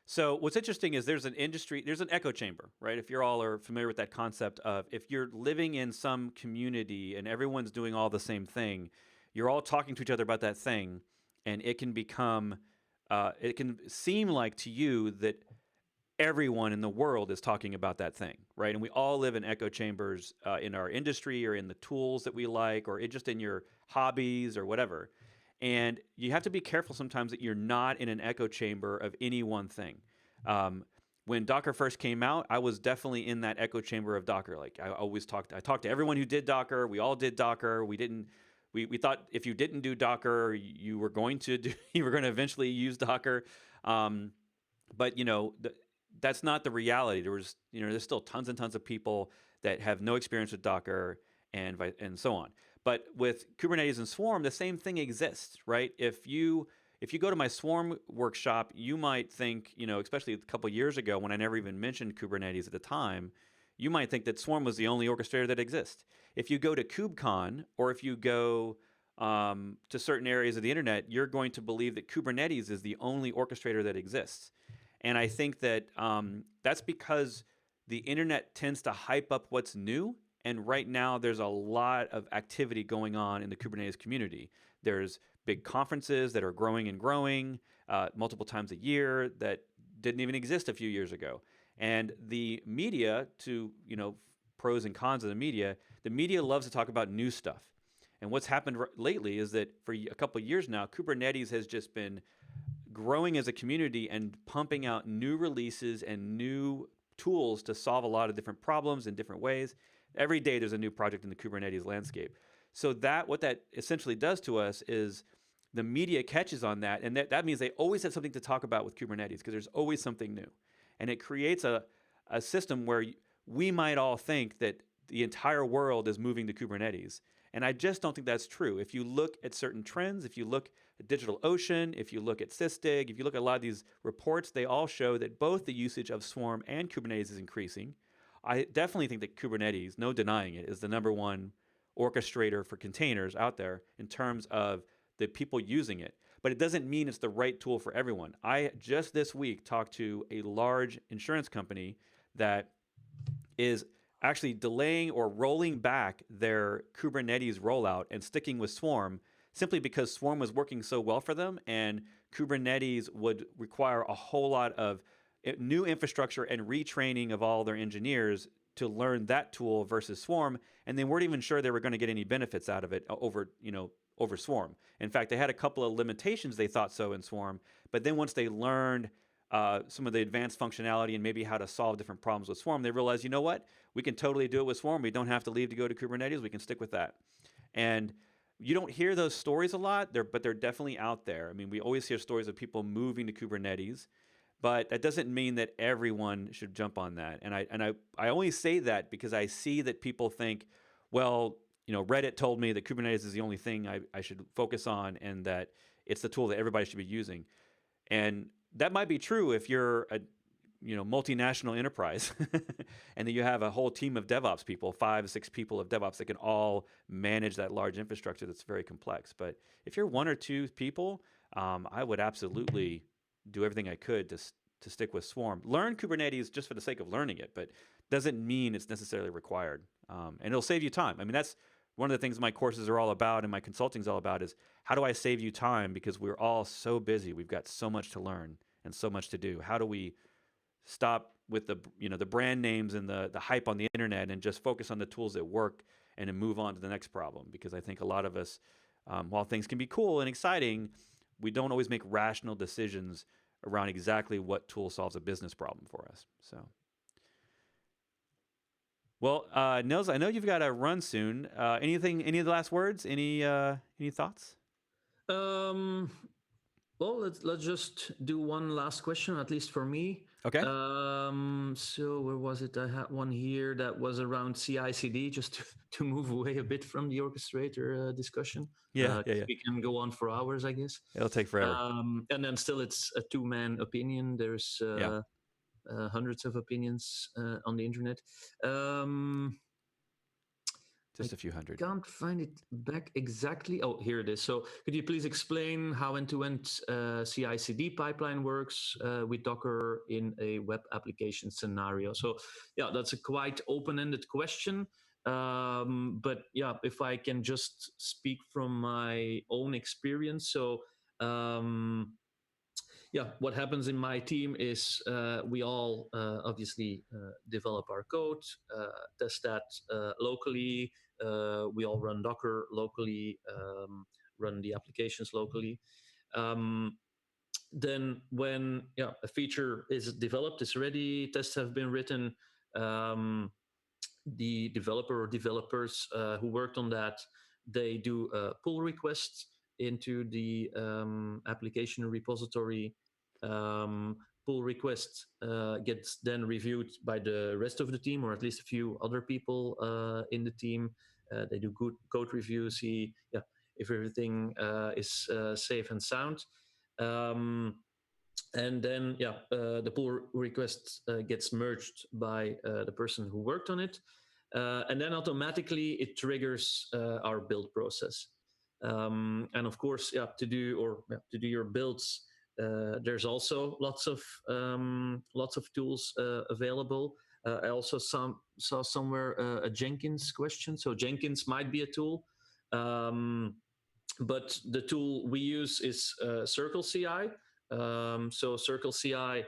So what's interesting is there's an echo chamber, right? If you're all are familiar with that concept of, if you're living in some community and everyone's doing all the same thing, you're all talking to each other about that thing, and it can become, it can seem like to you that everyone in the world is talking about that thing, right? And we all live in echo chambers in our industry, or in the tools that we like, or just in your hobbies or whatever. And you have to be careful sometimes that you're not in an echo chamber of any one thing. When Docker first came out, I was definitely in that echo chamber of Docker. Like I talked to everyone who did Docker. We all did Docker. We thought if you didn't do Docker, you were going to eventually use Docker. But that's not the reality. There's still tons and tons of people that have no experience with Docker and so on. But with Kubernetes and Swarm, the same thing exists, right? If you go to my Swarm workshop, you might think, especially a couple of years ago when I never even mentioned Kubernetes at the time, you might think that Swarm was the only orchestrator that exists. If you go to KubeCon, or if you go to certain areas of the internet, you're going to believe that Kubernetes is the only orchestrator that exists. And I think that that's because the internet tends to hype up what's new. And right now, there's a lot of activity going on in the Kubernetes community. There's big conferences that are growing and growing multiple times a year that didn't even exist a few years ago. And the media, to pros and cons of the media loves to talk about new stuff. And what's happened lately is that for a couple of years now, Kubernetes has just been growing as a community and pumping out new releases and new tools to solve a lot of different problems in different ways. Every day there's a new project in the Kubernetes landscape. So what that essentially does to us is the media catches on that, and that means they always have something to talk about with Kubernetes because there's always something new. And it creates a system where we might all think that the entire world is moving to Kubernetes. And I just don't think that's true. If you look at certain trends, if you look at DigitalOcean, if you look at Sysdig, if you look at a lot of these reports, they all show that both the usage of Swarm and Kubernetes is increasing. I definitely think that Kubernetes, no denying it, is the number one orchestrator for containers out there in terms of the people using it. But it doesn't mean it's the right tool for everyone. I just this week talked to a large insurance company that is actually delaying or rolling back their Kubernetes rollout and sticking with Swarm simply because Swarm was working so well for them, and Kubernetes would require a whole lot of new infrastructure and retraining of all their engineers to learn that tool versus Swarm, and they weren't even sure they were going to get any benefits out of it over Swarm. In fact, they had a couple of limitations they thought so in Swarm, but then once they learned some of the advanced functionality and maybe how to solve different problems with Swarm, they realized, you know what? We can totally do it with Swarm. We don't have to leave to go to Kubernetes. We can stick with that. And you don't hear those stories a lot, but they're definitely out there. I mean, we always hear stories of people moving to Kubernetes, but that doesn't mean that everyone should jump on that. And I only say that because I see that people think, well, Reddit told me that Kubernetes is the only thing I should focus on and that it's the tool that everybody should be using. And that might be true if you're a multinational enterprise and then you have a whole team of DevOps people, 5 or 6 people of DevOps that can all manage that large infrastructure that's very complex. But if you're 1 or 2 people, I would absolutely do everything I could to stick with Swarm. Learn Kubernetes just for the sake of learning it, but doesn't mean it's necessarily required. And it'll save you time. I mean, that's one of the things my courses are all about and my consulting is all about is how do I save you time? Because we're all so busy. We've got so much to learn and so much to do. How do we stop with the brand names and the hype on the internet and just focus on the tools that work and then move on to the next problem? Because I think a lot of us, while things can be cool and exciting, we don't always make rational decisions around exactly what tool solves a business problem for us. So, well, Nils, I know you've got to run soon. Any of the last words? Any thoughts? Well, let's just do one last question, at least for me. Okay. So where was it? I had one here that was around CI/CD, just to move away a bit from the orchestrator discussion. Yeah. We can go on for hours, I guess. It'll take forever. And then still, it's a 2-man opinion. There's hundreds of opinions on the internet. Just a few hundred. Can't find it back exactly. Oh, here it is. So could you please explain how end-to-end CI/CD pipeline works with Docker in a web application scenario? So yeah, that's a quite open-ended question. But yeah, if I can just speak from my own experience. So yeah, what happens in my team is we all obviously develop our code, test that locally. We all run Docker locally, run the applications locally. Then when a feature is developed, it's ready, tests have been written, the developer or developers who worked on that, they do pull requests into the application repository. Pull request gets then reviewed by the rest of the team, or at least a few other people in the team. They do good code review, see if everything is safe and sound. And then, the pull request gets merged by the person who worked on it. And then automatically it triggers our build process. And of course, to do your builds, there's also lots of tools available. I also saw somewhere a Jenkins question. So Jenkins might be a tool. But the tool we use is Circle CI. So Circle CI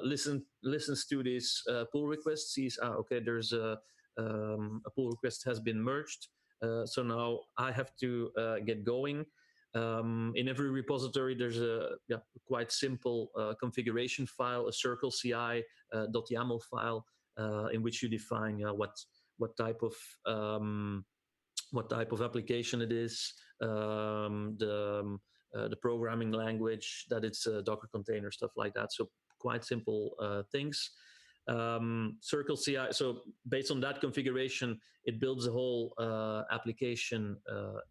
listens to this pull request, sees, okay, there's a pull request has been merged. So now I have to get going. In every repository, there's a quite simple configuration file, a Circle CI .yaml file, in which you define what type of application it is, the programming language, that it's a Docker container, stuff like that. So quite simple things. Circle CI, so based on that configuration, it builds a whole application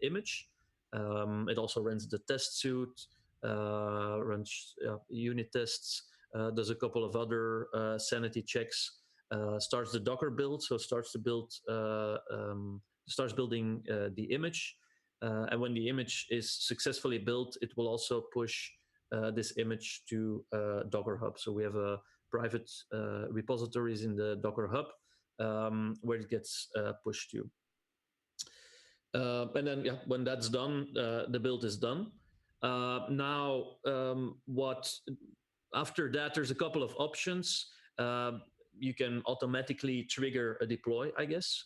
image. It also runs the test suite, runs unit tests, does a couple of other sanity checks, starts the Docker build, so starts to build starts building the image. And when the image is successfully built, it will also push this image to Docker Hub. So we have a private repositories in the Docker Hub where it gets pushed to. And then, when that's done, the build is done. Now, after that, there's a couple of options. You can automatically trigger a deploy, I guess.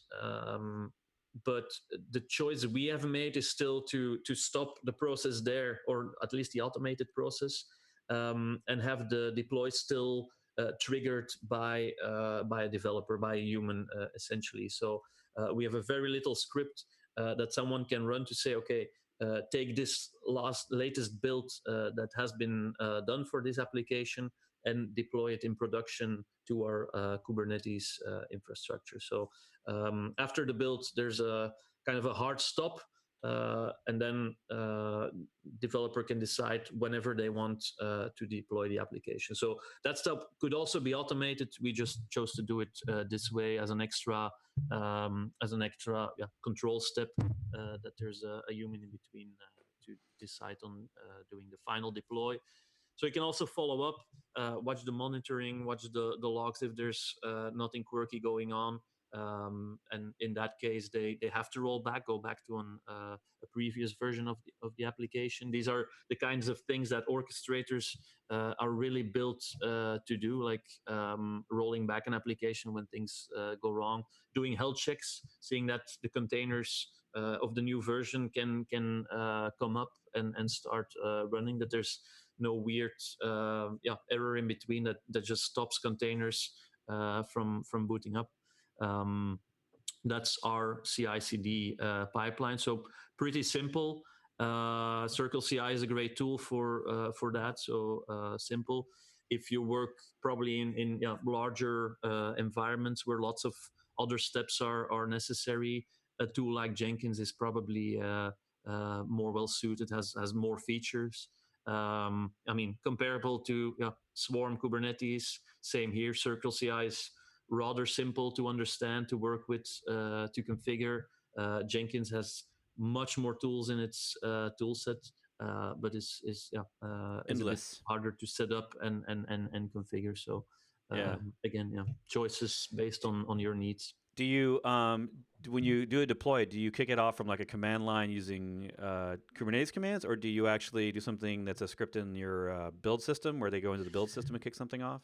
But the choice we have made is still to stop the process there, or at least the automated process, and have the deploy still triggered by a developer, by a human, essentially. So we have a very little script that someone can run to say, okay, take this latest build that has been done for this application and deploy it in production to our Kubernetes infrastructure. So after the build, there's a kind of a hard stop, and then developer can decide whenever they want to deploy the application. So that stuff could also be automated. We just chose to do it this way as an extra control step, that there's a human in between to decide on doing the final deploy. So you can also follow up, watch the monitoring, watch the logs if there's nothing quirky going on. And in that case, they have to go back to a previous version of the application. These are the kinds of things that orchestrators are really built to do, like rolling back an application when things go wrong, doing health checks, seeing that the containers of the new version can come up and start running, that there's no weird error in between that just stops containers from booting up. That's our CI/CD pipeline. So pretty simple. Circle CI is a great tool for that. So simple. If you work probably in larger environments where lots of other steps are necessary, a tool like Jenkins is probably more well suited, has more features. I mean, comparable to Swarm Kubernetes, same here. Circle CI is rather simple to understand, to work with, to configure. Jenkins has much more tools in its tool set, but is a bit harder to set up and configure. So again, choices based on your needs. Do you when you do a deploy, do you kick it off from like a command line using Kubernetes commands, or do you actually do something that's a script in your build system where they go into the build system and kick something off?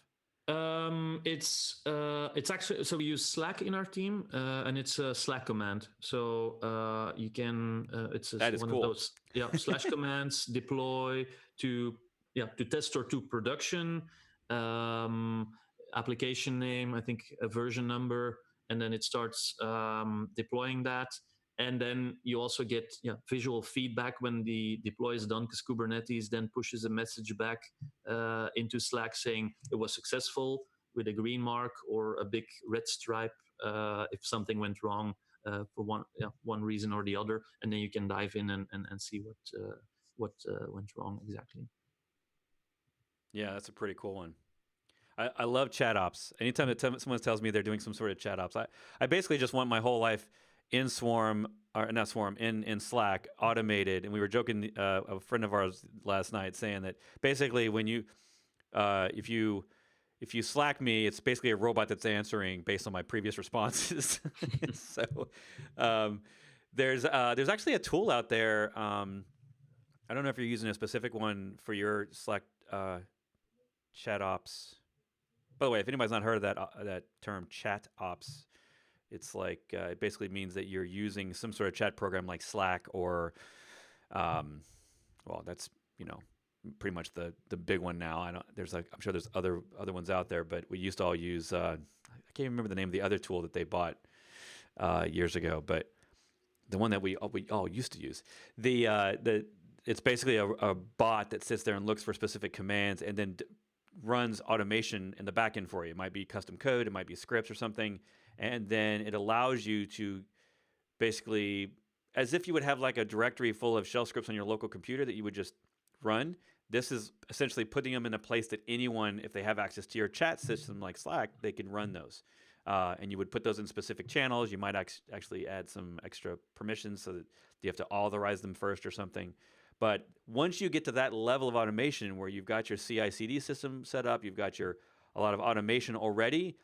It's actually, so we use Slack in our team, and it's a Slack command. So you can it's one cool. of those slash commands, deploy to test or to production, application name, I think a version number, and then it starts deploying that. And then you also get visual feedback when the deploy is done, because Kubernetes then pushes a message back into Slack saying it was successful, with a green mark or a big red stripe if something went wrong for one reason or the other. And then you can dive in and see what went wrong exactly. Yeah, that's a pretty cool one. I love chat ops. Anytime that someone tells me they're doing some sort of chat ops, I basically just want my whole life in Swarm, or not Swarm, in Slack, automated. And we were joking, a friend of ours last night saying that basically when you, if you Slack me, it's basically a robot that's answering based on my previous responses. So there's actually a tool out there. I don't know if you're using a specific one for your Slack chat ops. By the way, if anybody's not heard of that term, chat ops, it's like it basically means that you're using some sort of chat program like Slack or, well, that's pretty much the big one now. I'm sure there's other ones out there, but we used to all use. I can't remember the name of the other tool that they bought years ago, but the one that we all used to use. It's basically a bot that sits there and looks for specific commands and then runs automation in the back end for you. It might be custom code, it might be scripts or something, and then it allows you to basically, as if you would have like a directory full of shell scripts on your local computer that you would just run. This is essentially putting them in a place that anyone, if they have access to your chat system like Slack, they can run those. And you would put those in specific channels. You might actually add some extra permissions so that you have to authorize them first or something. But once you get to that level of automation where you've got your CI/CD system set up, you've got a lot of automation already,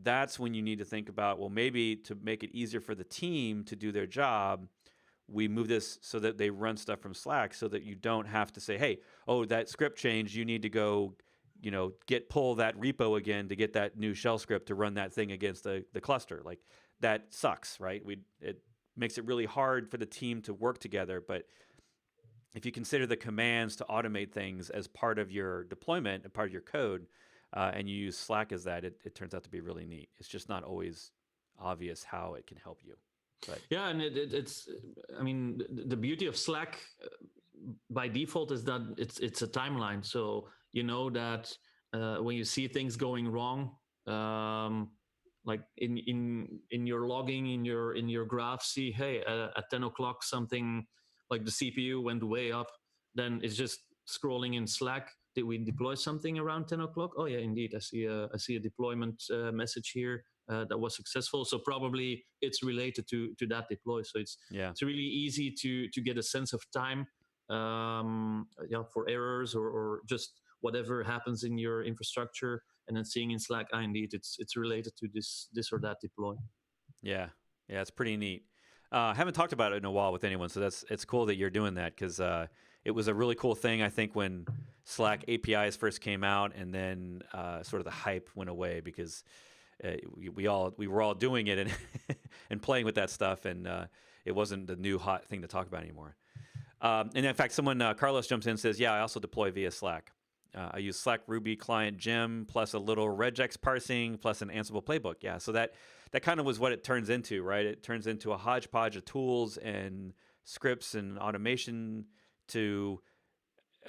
that's when you need to think about, well, maybe to make it easier for the team to do their job, we move this so that they run stuff from Slack so that you don't have to say, hey, oh, that script changed, you need to go, pull that repo again to get that new shell script to run that thing against the cluster. Like, that sucks, right? It makes it really hard for the team to work together. But if you consider the commands to automate things as part of your deployment, a part of your code, and you use Slack as that, it turns out to be really neat. It's just not always obvious how it can help you. But yeah, and it's, I mean, the beauty of Slack by default is that it's a timeline. So you know that when you see things going wrong, like in your logging, in your graph, see, hey, at 10 o'clock something like the CPU went way up, then it's just scrolling in Slack. Did we deploy something around 10 o'clock? Oh yeah, indeed. I see a deployment message here that was successful. So probably it's related to that deploy. So it's really easy to get a sense of time for errors or just whatever happens in your infrastructure, and then seeing in Slack, indeed, it's related to this or that deploy. Yeah, it's pretty neat. I haven't talked about it in a while with anyone, so it's cool that you're doing that, because it was a really cool thing, I think, when Slack APIs first came out, and then sort of the hype went away because we were all doing it and and playing with that stuff, and it wasn't the new hot thing to talk about anymore. And in fact, Carlos jumps in and says, yeah, I also deploy via Slack. I use Slack Ruby client gem plus a little regex parsing plus an Ansible playbook. Yeah, so that kind of was what it turns into, right? It turns into a hodgepodge of tools and scripts and automation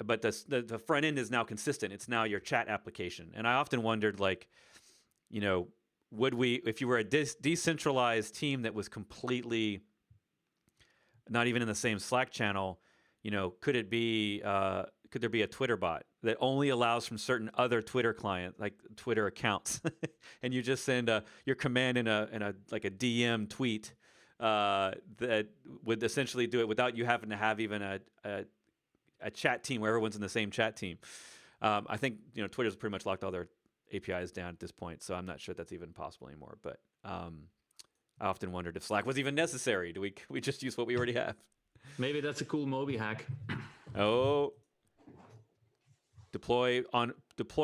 but the front end is now consistent. It's now your chat application. And I often wondered, like, would we, if you were a decentralized team that was completely not even in the same Slack channel, could there be a Twitter bot that only allows from certain other Twitter client, like Twitter accounts, and you just send your command in a like a DM tweet that would essentially do it without you having to have even a chat team where everyone's in the same chat team. I think Twitter's pretty much locked all their APIs down at this point, so I'm not sure that's even possible anymore. But I often wondered if Slack was even necessary. Do we just use what we already have? Maybe that's a cool Moby hack. Oh, deploy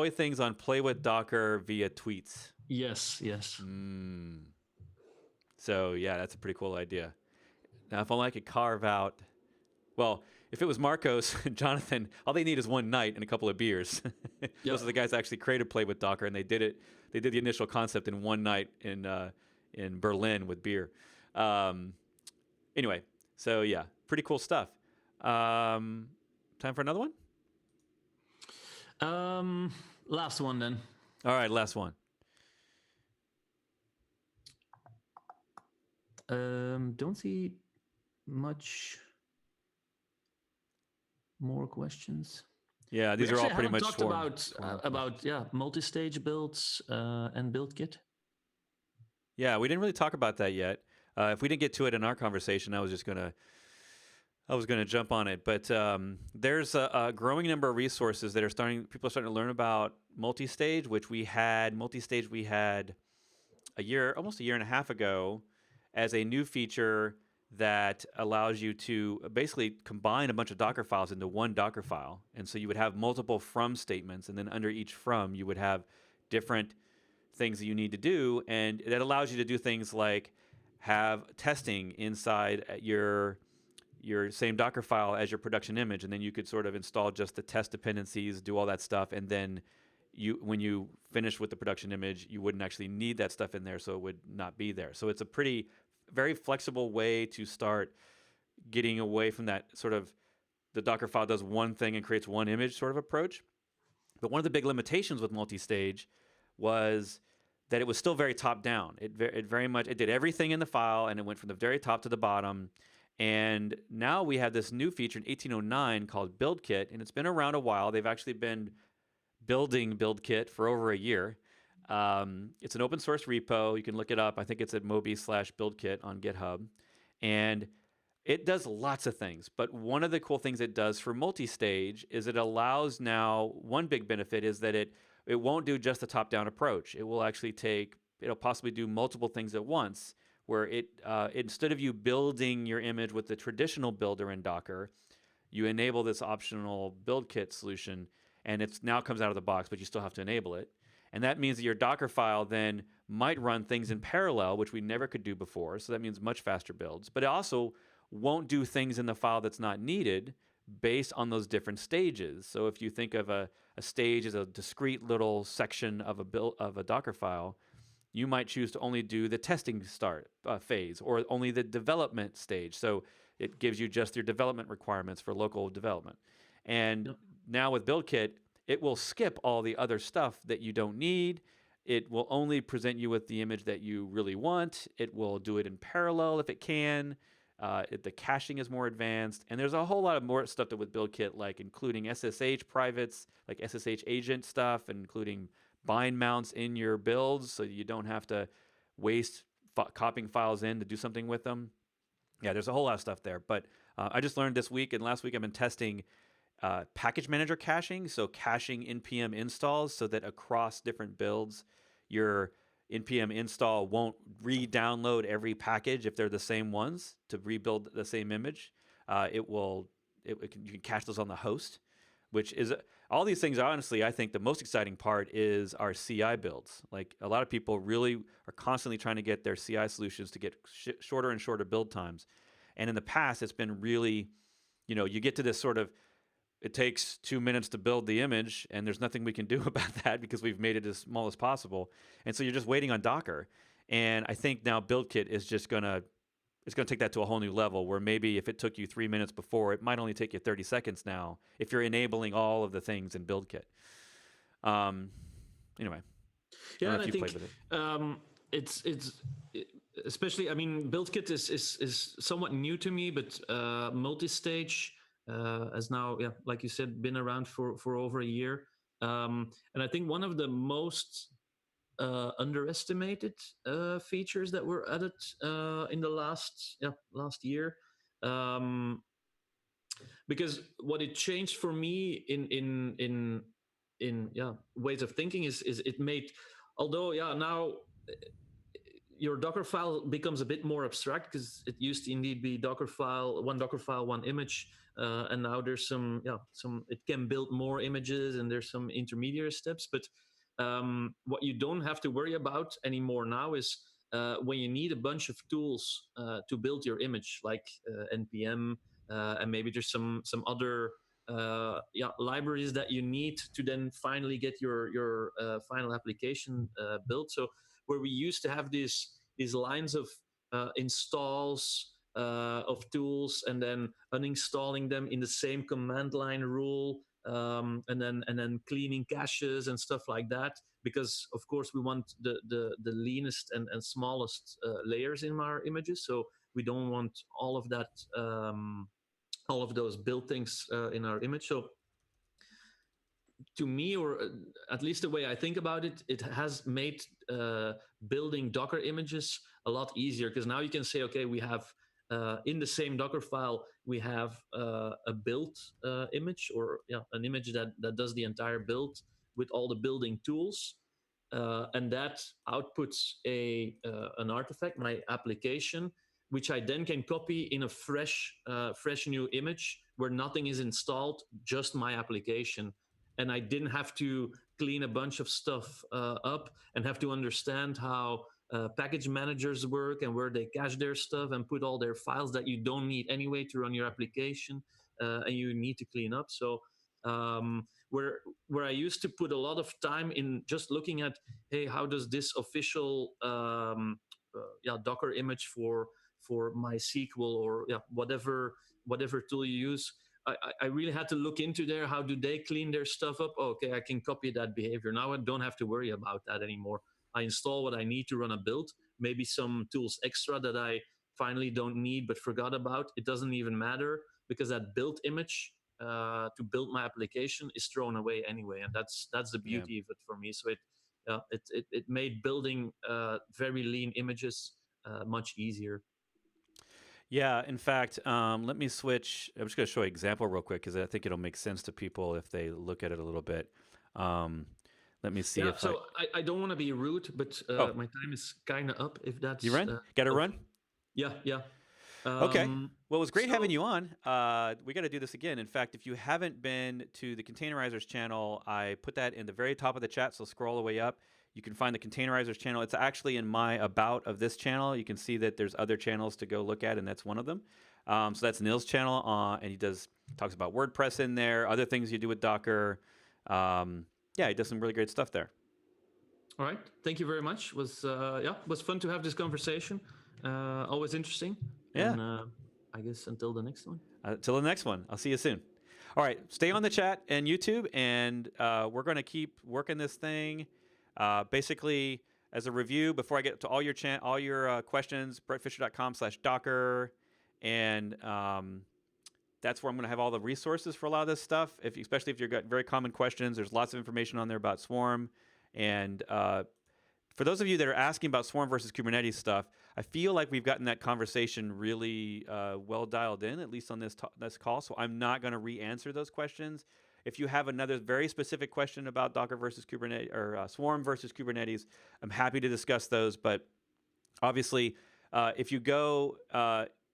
things on Play with Docker via tweets. Yes. So yeah, that's a pretty cool idea. Now, if only I could carve out. Well, if it was Marcos and Jonathan, all they need is one night and a couple of beers. Those are the guys that actually created Play with Docker, and they did it. They did the initial concept in one night in Berlin with beer. Anyway, so yeah, pretty cool stuff. Time for another one? Last one then. All right, last one. Don't see much more questions. Yeah, these are all pretty much talked about multi-stage builds and BuildKit. Yeah, we didn't really talk about that yet. If we didn't get to it in our conversation, I was gonna jump on it. But there's a growing number of resources that people are starting to learn about multi-stage, which we had almost a year and a half ago, as a new feature that allows you to basically combine a bunch of Docker files into one Docker file. And so you would have multiple from statements, and then under each from, you would have different things that you need to do. And that allows you to do things like have testing inside your same Docker file as your production image, and then you could sort of install just the test dependencies, do all that stuff, and then when you finish with the production image, you wouldn't actually need that stuff in there, so it would not be there. So it's a very flexible way to start getting away from that sort of the Docker file does one thing and creates one image sort of approach. But one of the big limitations with multi-stage was that it was still very top down. It did everything in the file, and it went from the very top to the bottom. And now we have this new feature in 1809 called BuildKit, and it's been around a while. They've actually been building BuildKit for over a year. It's an open source repo. You can look it up. I think it's at mobi/BuildKit on GitHub. And it does lots of things. But one of the cool things it does for multi-stage is it allows now, one big benefit is that it won't do just the top-down approach. It will actually it'll possibly do multiple things at once, where instead of you building your image with the traditional builder in Docker, you enable this optional BuildKit solution, and it now comes out of the box, but you still have to enable it. And that means that your Docker file then might run things in parallel, which we never could do before. So that means much faster builds. But it also won't do things in the file that's not needed based on those different stages. So if you think of a stage as a discrete little section of a Docker file, you might choose to only do the testing start phase or only the development stage. So it gives you just your development requirements for local development. And now with BuildKit, it will skip all the other stuff that you don't need. It will only present you with the image that you really want. It will do it in parallel if it can. The caching is more advanced. And there's a whole lot of more stuff with BuildKit, like including SSH privates, like SSH agent stuff, including bind mounts in your builds so you don't have to waste copying files in to do something with them. Yeah, there's a whole lot of stuff there. But I just learned this week, and last week I've been testing package manager caching, so caching npm installs so that across different builds, your npm install won't re-download every package if they're the same ones to rebuild the same image. You can cache those on the host, which is all these things. Honestly, I think the most exciting part is our CI builds. Like a lot of people really are constantly trying to get their CI solutions to get shorter and shorter build times. And in the past, it's been really, you get to this sort of, it takes 2 minutes to build the image, and there's nothing we can do about that because we've made it as small as possible. And so you're just waiting on Docker. And I think now BuildKit is just going to take that to a whole new level, where maybe if it took you 3 minutes before, it might only take you 30 seconds now if you're enabling all of the things in BuildKit. Anyway. Yeah, and I think it's especially, I mean, BuildKit is somewhat new to me, but multi-stage has now, like you said, been around for over a year. And I think one of the most underestimated features that were added in the last year, because what it changed for me in ways of thinking is it made, although now your Docker file becomes a bit more abstract, because it used to indeed be one Docker file, one image, and now there's some it can build more images, and there's some intermediate steps. But what you don't have to worry about anymore now is when you need a bunch of tools to build your image, like npm, and maybe there's some other libraries that you need to then finally get your final application built. So where we used to have these lines of installs of tools, and then uninstalling them in the same command line rule, and then cleaning caches and stuff like that, because of course we want the leanest and smallest layers in our images. So we don't want all of that, all of those built things in our image. So to me, or at least the way I think about it, it has made building Docker images a lot easier, because now you can say, okay, we have in the same Docker file, we have a build image, or an image that does the entire build with all the building tools. And that outputs an artifact, my application, which I then can copy in a fresh new image where nothing is installed, just my application. And I didn't have to clean a bunch of stuff up and have to understand how package managers work and where they cache their stuff and put all their files that you don't need anyway to run your application and you need to clean up. So where I used to put a lot of time in just looking at, hey, how does this official Docker image for MySQL or whatever tool you use, I really had to look into there. How do they clean their stuff up? Okay, I can copy that behavior. Now I don't have to worry about that anymore. I install what I need to run a build, maybe some tools extra that I finally don't need but forgot about. It doesn't even matter, because that build image to build my application is thrown away anyway, and that's the beauty of it for me. So it made building very lean images much easier. Yeah, in fact, let me switch. I'm just going to show you an example real quick because I think it'll make sense to people if they look at it a little bit. Let me see if I don't want to be rude, but my time is kind of up. If that's you run, got to run. Yeah. Okay. Well, it was great having you on. We got to do this again. In fact, if you haven't been to the Containerizers channel, I put that in the very top of the chat. So scroll all the way up. You can find the Containerizers channel. It's actually in my about of this channel. You can see that there's other channels to go look at, and that's one of them. So that's Neil's channel, and he talks about WordPress in there, other things you do with Docker. He does some really great stuff there. All right. Thank you very much. It was fun to have this conversation. Always interesting. Yeah. And I guess until the next one. Until the next one. I'll see you soon. All right. Stay on the chat and YouTube, and we're going to keep working this thing. Basically, as a review, before I get to all your questions, brettfisher.com/Docker, and that's where I'm going to have all the resources for a lot of this stuff. Especially if you've got very common questions, there's lots of information on there about Swarm. And for those of you that are asking about Swarm versus Kubernetes stuff, I feel like we've gotten that conversation really well dialed in, at least on this call. So I'm not going to re-answer those questions. If you have another very specific question about Docker versus Kubernetes or Swarm versus Kubernetes, I'm happy to discuss those. But obviously, if you go,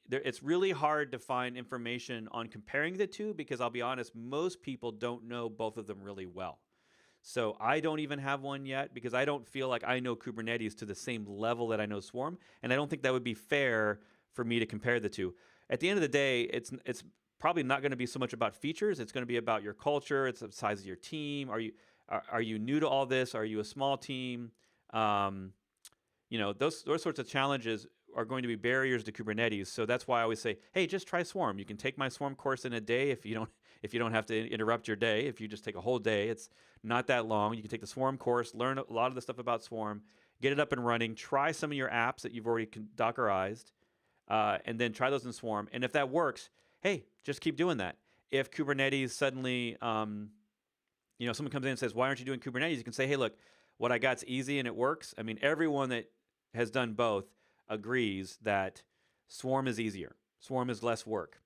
it's really hard to find information on comparing the two, because I'll be honest, most people don't know both of them really well. So I don't even have one yet, because I don't feel like I know Kubernetes to the same level that I know Swarm, and I don't think that would be fair for me to compare the two. At the end of the day, it's probably not going to be so much about features. It's going to be about your culture. It's the size of your team. Are you new to all this? Are you a small team? Those sorts of challenges are going to be barriers to Kubernetes. So that's why I always say, hey, just try Swarm. You can take my Swarm course in a day if you don't have to interrupt your day. If you just take a whole day, it's not that long. You can take the Swarm course, learn a lot of the stuff about Swarm, get it up and running, try some of your apps that you've already Dockerized, and then try those in Swarm. And if that works, hey, just keep doing that. If Kubernetes suddenly, someone comes in and says, why aren't you doing Kubernetes? You can say, hey, look, what I got's easy and it works. I mean, everyone that has done both agrees that Swarm is easier. Swarm is less work.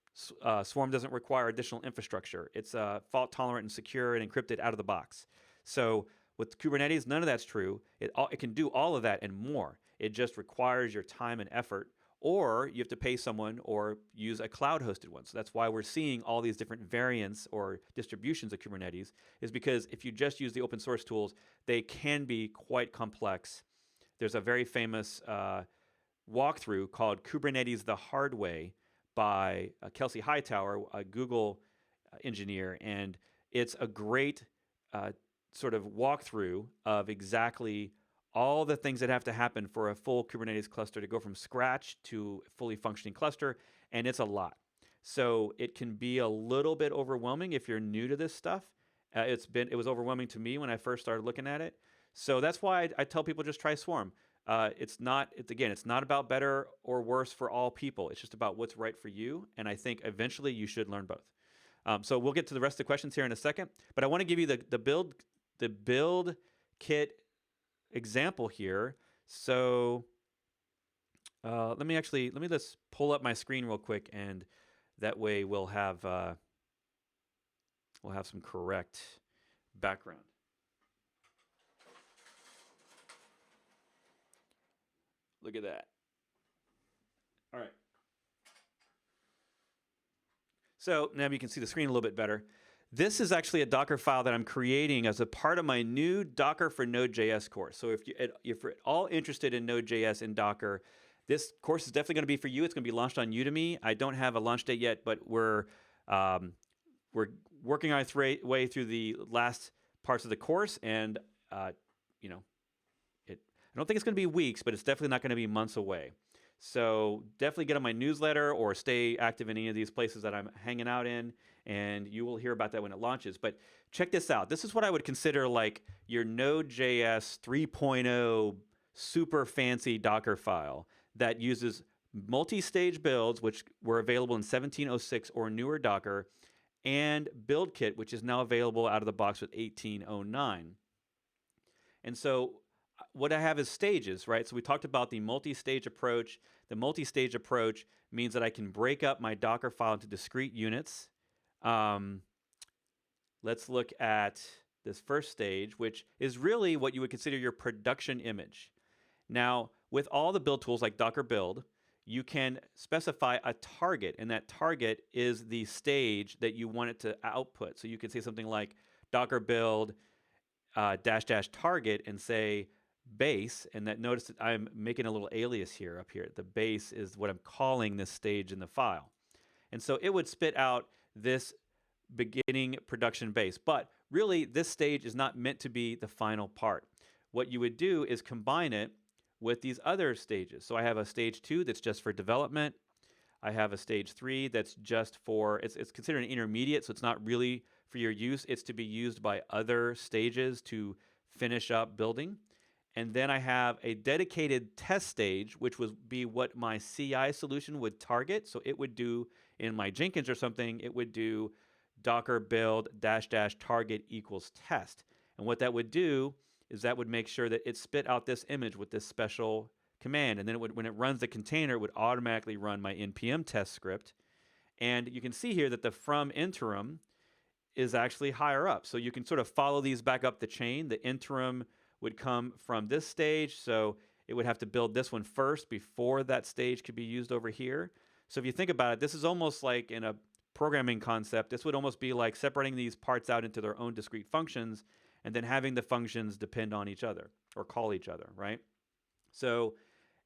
Swarm doesn't require additional infrastructure. It's fault tolerant and secure and encrypted out of the box. So with Kubernetes, none of that's true. It can do all of that and more. It just requires your time and effort, or you have to pay someone or use a cloud-hosted one. So that's why we're seeing all these different variants or distributions of Kubernetes, is because if you just use the open source tools, they can be quite complex. There's a very famous walkthrough called Kubernetes the Hard Way by Kelsey Hightower, a Google engineer, and it's a great sort of walkthrough of exactly all the things that have to happen for a full Kubernetes cluster to go from scratch to a fully functioning cluster, and it's a lot. So it can be a little bit overwhelming if you're new to this stuff. It was overwhelming to me when I first started looking at it. So that's why I tell people just try Swarm. It's not about better or worse for all people. It's just about what's right for you. And I think eventually you should learn both. So we'll get to the rest of the questions here in a second, but I want to give you the build kit example here. So let me just pull up my screen real quick, and that way we'll have some correct background. Look at that. All right. So now you can see the screen a little bit better. This is actually a Docker file that I'm creating as a part of my new Docker for Node.js course. So if you're at all interested in Node.js and Docker, this course is definitely going to be for you. It's going to be launched on Udemy. I don't have a launch date yet, but we're working our way through the last parts of the course, and I don't think it's going to be weeks, but it's definitely not going to be months away. So definitely get on my newsletter or stay active in any of these places that I'm hanging out in, and you will hear about that when it launches. But check this out. This is what I would consider like your Node.js 3.0 super fancy Docker file that uses multi-stage builds, which were available in 1706 or newer Docker, and BuildKit, which is now available out of the box with 1809. And so what I have is stages, right? So we talked about the multi-stage approach. The multi-stage approach means that I can break up my Docker file into discrete units. Let's look at this first stage, which is really what you would consider your production image. Now, with all the build tools like Docker Build, you can specify a target, and that target is the stage that you want it to output. So you could say something like Docker Build -- target and say base, and that notice that I'm making a little alias here up here. The base is what I'm calling this stage in the file. And so it would spit out this beginning production base. But really, this stage is not meant to be the final part. What you would do is combine it with these other stages. So I have a stage 2 that's just for development. I have a stage 3 that's just for, it's considered an intermediate, so it's not really for your use. It's to be used by other stages to finish up building. And then I have a dedicated test stage, which would be what my CI solution would target. So it would do in my Jenkins or something, it would do Docker build -- target equals test. And what that would do is that would make sure that it spit out this image with this special command. And then when it runs the container, it would automatically run my npm test script. And you can see here that the from interim is actually higher up. So you can sort of follow these back up the chain. The interim would come from this stage, so it would have to build this one first before that stage could be used over here. So if you think about it, this is almost like in a programming concept, this would almost be like separating these parts out into their own discrete functions and then having the functions depend on each other or call each other, right? So,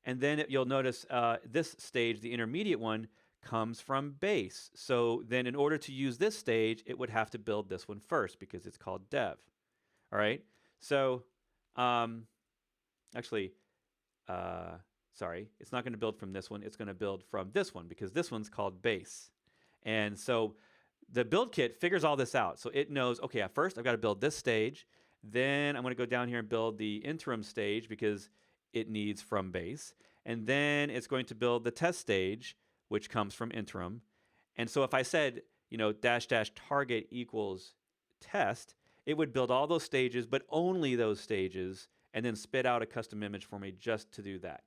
and then you'll notice this stage, the intermediate one, comes from base. So then in order to use this stage, it would have to build this one first because it's called dev, all right? So sorry, it's not going to build from this one. It's going to build from this one because this one's called base. And so the build kit figures all this out. So it knows, okay, at first I've got to build this stage. Then I'm going to go down here and build the interim stage because it needs from base. And then it's going to build the test stage, which comes from interim. And so if I said, -- target equals test, it would build all those stages, but only those stages, and then spit out a custom image for me just to do that.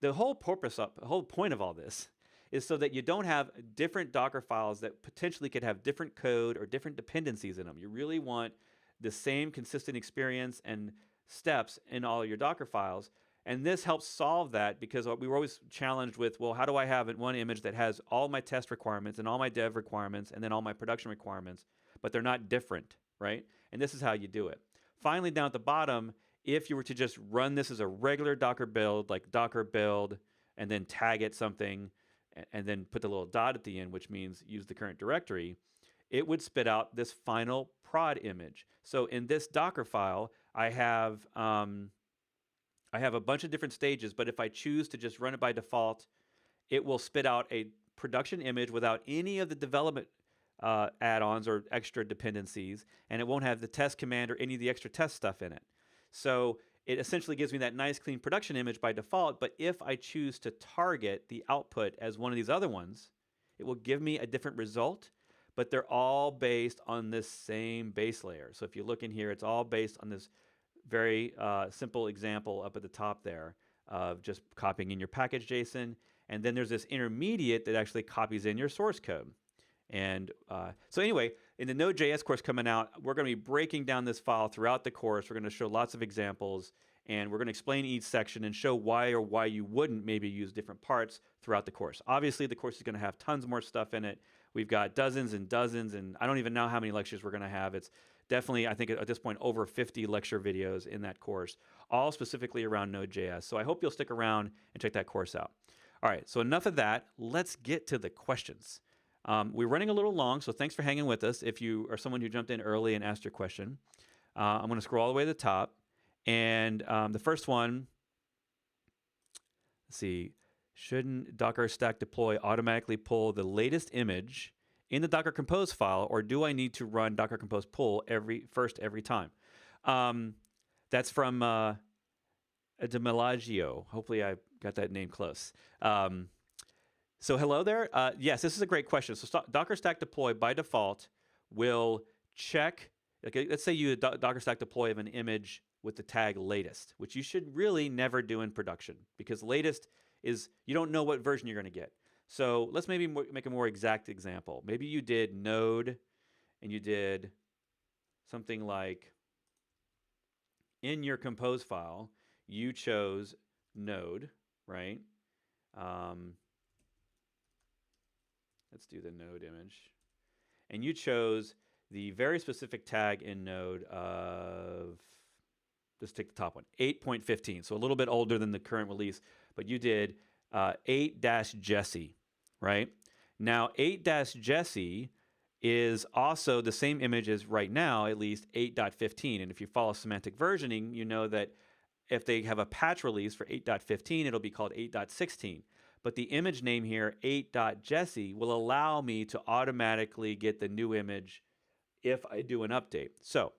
The whole point of all this is so that you don't have different Docker files that potentially could have different code or different dependencies in them. You really want the same consistent experience and steps in all your Docker files. And this helps solve that because we were always challenged with, well, how do I have one image that has all my test requirements and all my dev requirements and then all my production requirements, but they're not different, right? And this is how you do it. Finally, down at the bottom, if you were to just run this as a regular Docker build, like Docker build, and then tag it something, and then put the little dot at the end, which means use the current directory, it would spit out this final prod image. So in this Docker file, I have a bunch of different stages, but if I choose to just run it by default, it will spit out a production image without any of the development add-ons or extra dependencies, and it won't have the test command or any of the extra test stuff in it. So it essentially gives me that nice clean production image by default, but if I choose to target the output as one of these other ones, it will give me a different result, but they're all based on this same base layer. So if you look in here, it's all based on this very simple example up at the top there of just copying in your package JSON. And then there's this intermediate that actually copies in your source code. And so anyway, in the Node.js course coming out, we're going to be breaking down this file throughout the course. We're going to show lots of examples, and we're going to explain each section and show why or why you wouldn't maybe use different parts throughout the course. Obviously, the course is going to have tons more stuff in it. We've got dozens and dozens, and I don't even know how many lectures we're going to have. It's definitely, I think at this point, over 50 lecture videos in that course, all specifically around Node.js. So I hope you'll stick around and check that course out. All right, so enough of that. Let's get to the questions. We're running a little long, so thanks for hanging with us. If you are someone who jumped in early and asked your question, I'm going to scroll all the way to the top. And the first one, let's see, shouldn't Docker Stack Deploy automatically pull the latest image in the Docker Compose file, or do I need to run Docker Compose pull every time? That's from Demilagio. Hopefully I got that name close. So hello there. Yes, this is a great question. So Docker Stack Deploy by default will check, okay, let's say you Docker Stack Deploy of an image with the tag latest, which you should really never do in production, because latest is, you don't know what version you're going to get. So let's maybe make a more exact example. Maybe you did node and you did something like in your compose file, you chose node, right? Let's do the node image. And you chose the very specific tag in node of, let's take the top one, 8.15. So a little bit older than the current release, but you did 8-Jesse, right? Now 8-Jesse is also the same image as right now, at least 8.15. And if you follow semantic versioning, you know that if they have a patch release for 8.15, it'll be called 8.16. But the image name here, 8.Jesse, will allow me to automatically get the new image if I do an update. So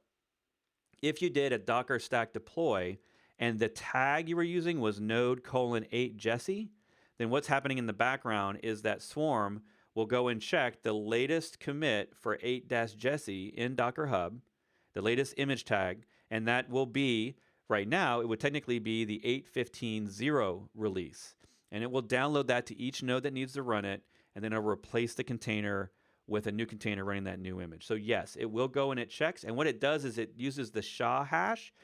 if you did a Docker Stack Deploy and the tag you were using was node:8Jesse, then what's happening in the background is that Swarm will go and check the latest commit for 8-Jesse in Docker Hub, the latest image tag, and that will be, right now, it would technically be the 8.15.0 release. And it will download that to each node that needs to run it, and then it'll replace the container with a new container running that new image. So yes, it will go and it checks, and what it does is it uses the SHA hash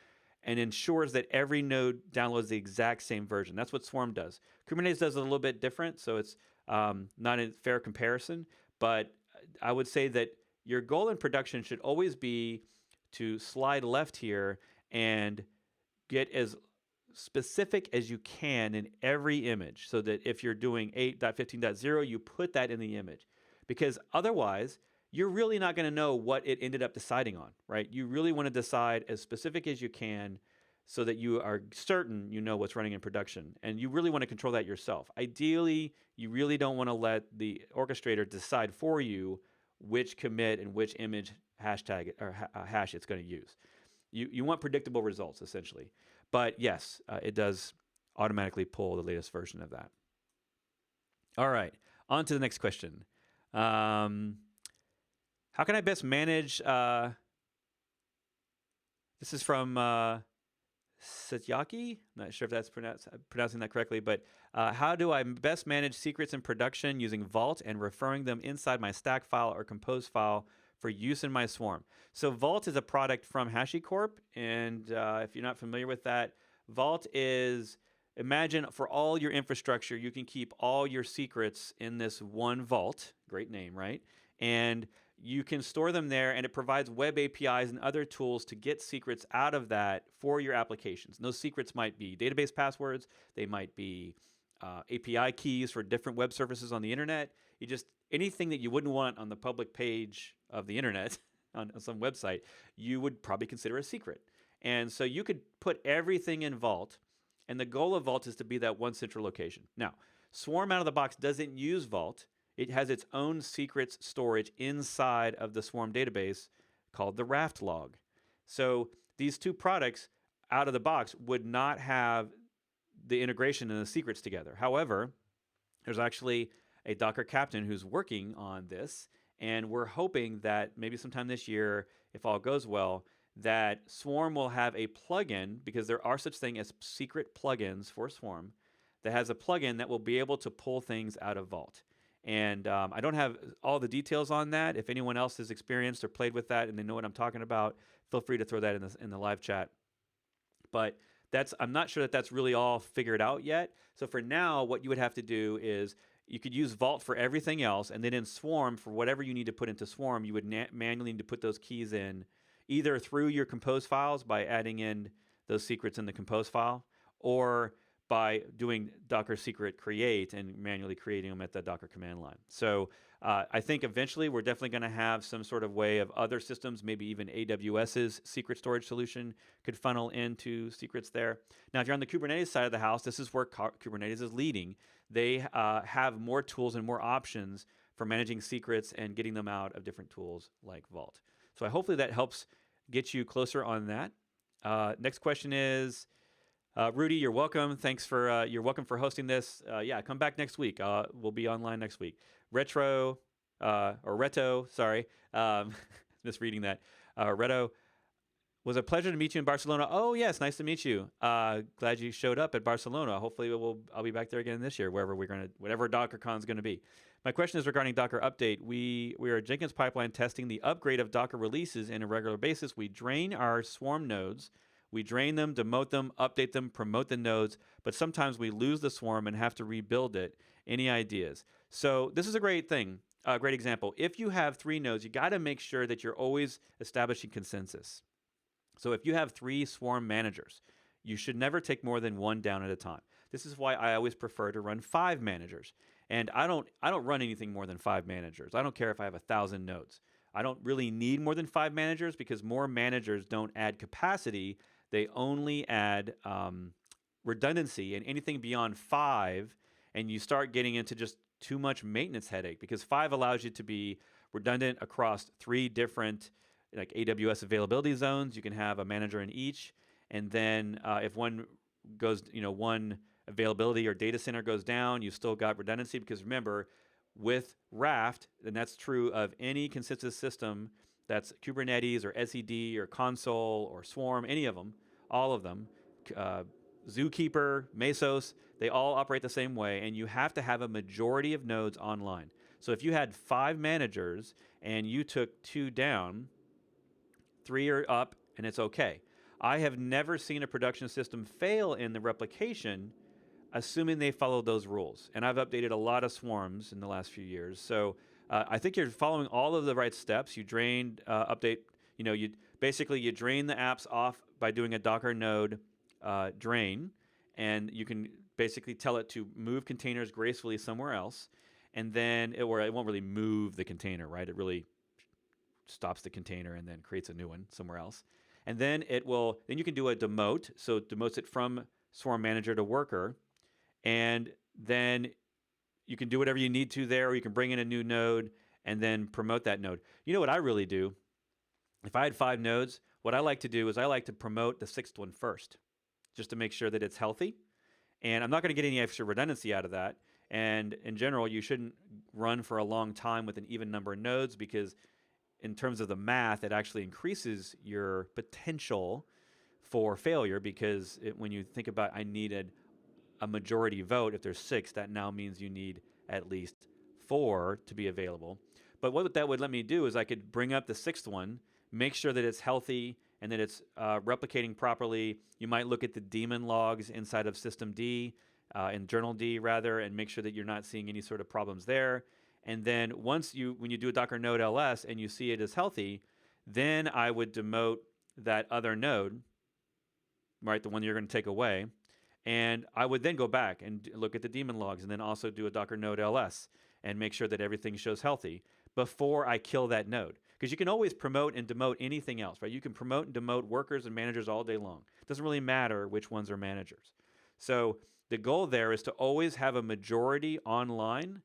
and ensures that every node downloads the exact same version. That's what Swarm does. Kubernetes does it a little bit different, so it's not a fair comparison, but I would say that your goal in production should always be to slide left here and get as specific as you can in every image, so that if you're doing 8.15.0, you put that in the image, because otherwise you're really not going to know what it ended up deciding on, right? You really want to decide as specific as you can so that you are certain you know what's running in production, and you really want to control that yourself. Ideally, you really don't want to let the orchestrator decide for you which commit and which image hashtag or hash it's going to use. You want predictable results, essentially. But yes, it does automatically pull the latest version of that. All right, on to the next question. How can I best manage, this is from Satyaki? Not sure if that's pronouncing that correctly, but how do I best manage secrets in production using Vault and referring them inside my stack file or compose file for use in my Swarm? So Vault is a product from HashiCorp, and if you're not familiar with that, Vault is, imagine for all your infrastructure, you can keep all your secrets in this one vault. Great name, right? And you can store them there, and it provides web APIs and other tools to get secrets out of that for your applications. And those secrets might be database passwords, they might be API keys for different web services on the internet. You just, anything that you wouldn't want on the public page of the internet on some website, you would probably consider a secret. And so you could put everything in Vault, and the goal of Vault is to be that one central location. Now, Swarm out of the box doesn't use Vault. It has its own secrets storage inside of the Swarm database called the Raft log. So these two products out of the box would not have the integration and the secrets together. However, there's actually a Docker captain who's working on this, And we're hoping that maybe sometime this year, if all goes well, that Swarm will have a plugin, because there are such thing as secret plugins for Swarm, that has a plugin that will be able to pull things out of Vault. And I don't have all the details on that. If anyone else has experienced or played with that and they know what I'm talking about, feel free to throw that in the live chat. But I'm not sure that that's really all figured out yet. So for now, what you would have to do is you could use Vault for everything else, and then in Swarm, for whatever you need to put into Swarm, you would manually need to put those keys in, either through your compose files by adding in those secrets in the compose file, or by doing Docker secret create and manually creating them at the Docker command line. So I think eventually we're definitely going to have some sort of way of other systems, maybe even AWS's secret storage solution could funnel into secrets there. Now, if you're on the Kubernetes side of the house, this is where Kubernetes is leading. They have more tools and more options for managing secrets and getting them out of different tools like Vault. So hopefully that helps get you closer on that. Next question is, Rudy, you're welcome. Thanks for you're welcome for hosting this. Yeah, come back next week. We'll be online next week. Reto, sorry, misreading that. Reto, was a pleasure to meet you in Barcelona. Oh yes, nice to meet you. Glad you showed up at Barcelona. Hopefully I'll be back there again this year, whatever DockerCon's going to be. My question is regarding Docker update. We are Jenkins pipeline testing the upgrade of Docker releases on a regular basis. We drain our Swarm nodes. We drain them, demote them, update them, promote the nodes, but sometimes we lose the Swarm and have to rebuild it. Any ideas? So this is a great thing, a great example. If you have 3 nodes, you got to make sure that you're always establishing consensus. So if you have 3 Swarm managers, you should never take more than 1 down at a time. This is why I always prefer to run 5 managers. And I don't run anything more than 5 managers. I don't care if I have 1,000 nodes. I don't really need more than 5 managers because more managers don't add capacity. They only add redundancy, and anything beyond 5, and you start getting into just too much maintenance headache, because 5 allows you to be redundant across 3 different like AWS availability zones. You can have a manager in each, and then if one goes, one availability or data center goes down, you've still got redundancy, because remember, with Raft, and that's true of any consensus system, that's Kubernetes or SED or Console or Swarm, any of them, all of them, Zookeeper, Mesos, they all operate the same way, and you have to have a majority of nodes online. So if you had 5 managers and you took 2 down, 3 are up, and it's okay. I have never seen a production system fail in the replication, assuming they follow those rules. And I've updated a lot of Swarms in the last few years. So I think you're following all of the right steps. You drain, update, you drain the apps off by doing a Docker node drain, and you can basically tell it to move containers gracefully somewhere else. And then it won't really move the container, right? It really stops the container and then creates a new one somewhere else. And then then you can do a demote. So it demotes it from Swarm manager to worker. And then you can do whatever you need to there, or you can bring in a new node and then promote that node. You know what I really do? If I had 5 nodes, what I like to do is I like to promote the 6th one first, just to make sure that it's healthy. And I'm not going to get any extra redundancy out of that. And in general, you shouldn't run for a long time with an even number of nodes, because in terms of the math, it actually increases your potential for failure, because when you think about I needed a majority vote, if there's 6, that now means you need at least 4 to be available. But what that would let me do is I could bring up the 6th one, make sure that it's healthy and that it's replicating properly. You might look at the daemon logs inside of systemd, in journald rather, and make sure that you're not seeing any sort of problems there. And then when you do a Docker node ls and you see it as healthy, then I would demote that other node, right, the one you're going to take away. And I would then go back and look at the daemon logs, and then also do a Docker node ls and make sure that everything shows healthy before I kill that node. Because you can always promote and demote anything else, right? You can promote and demote workers and managers all day long. It doesn't really matter which ones are managers. So the goal there is to always have a majority online.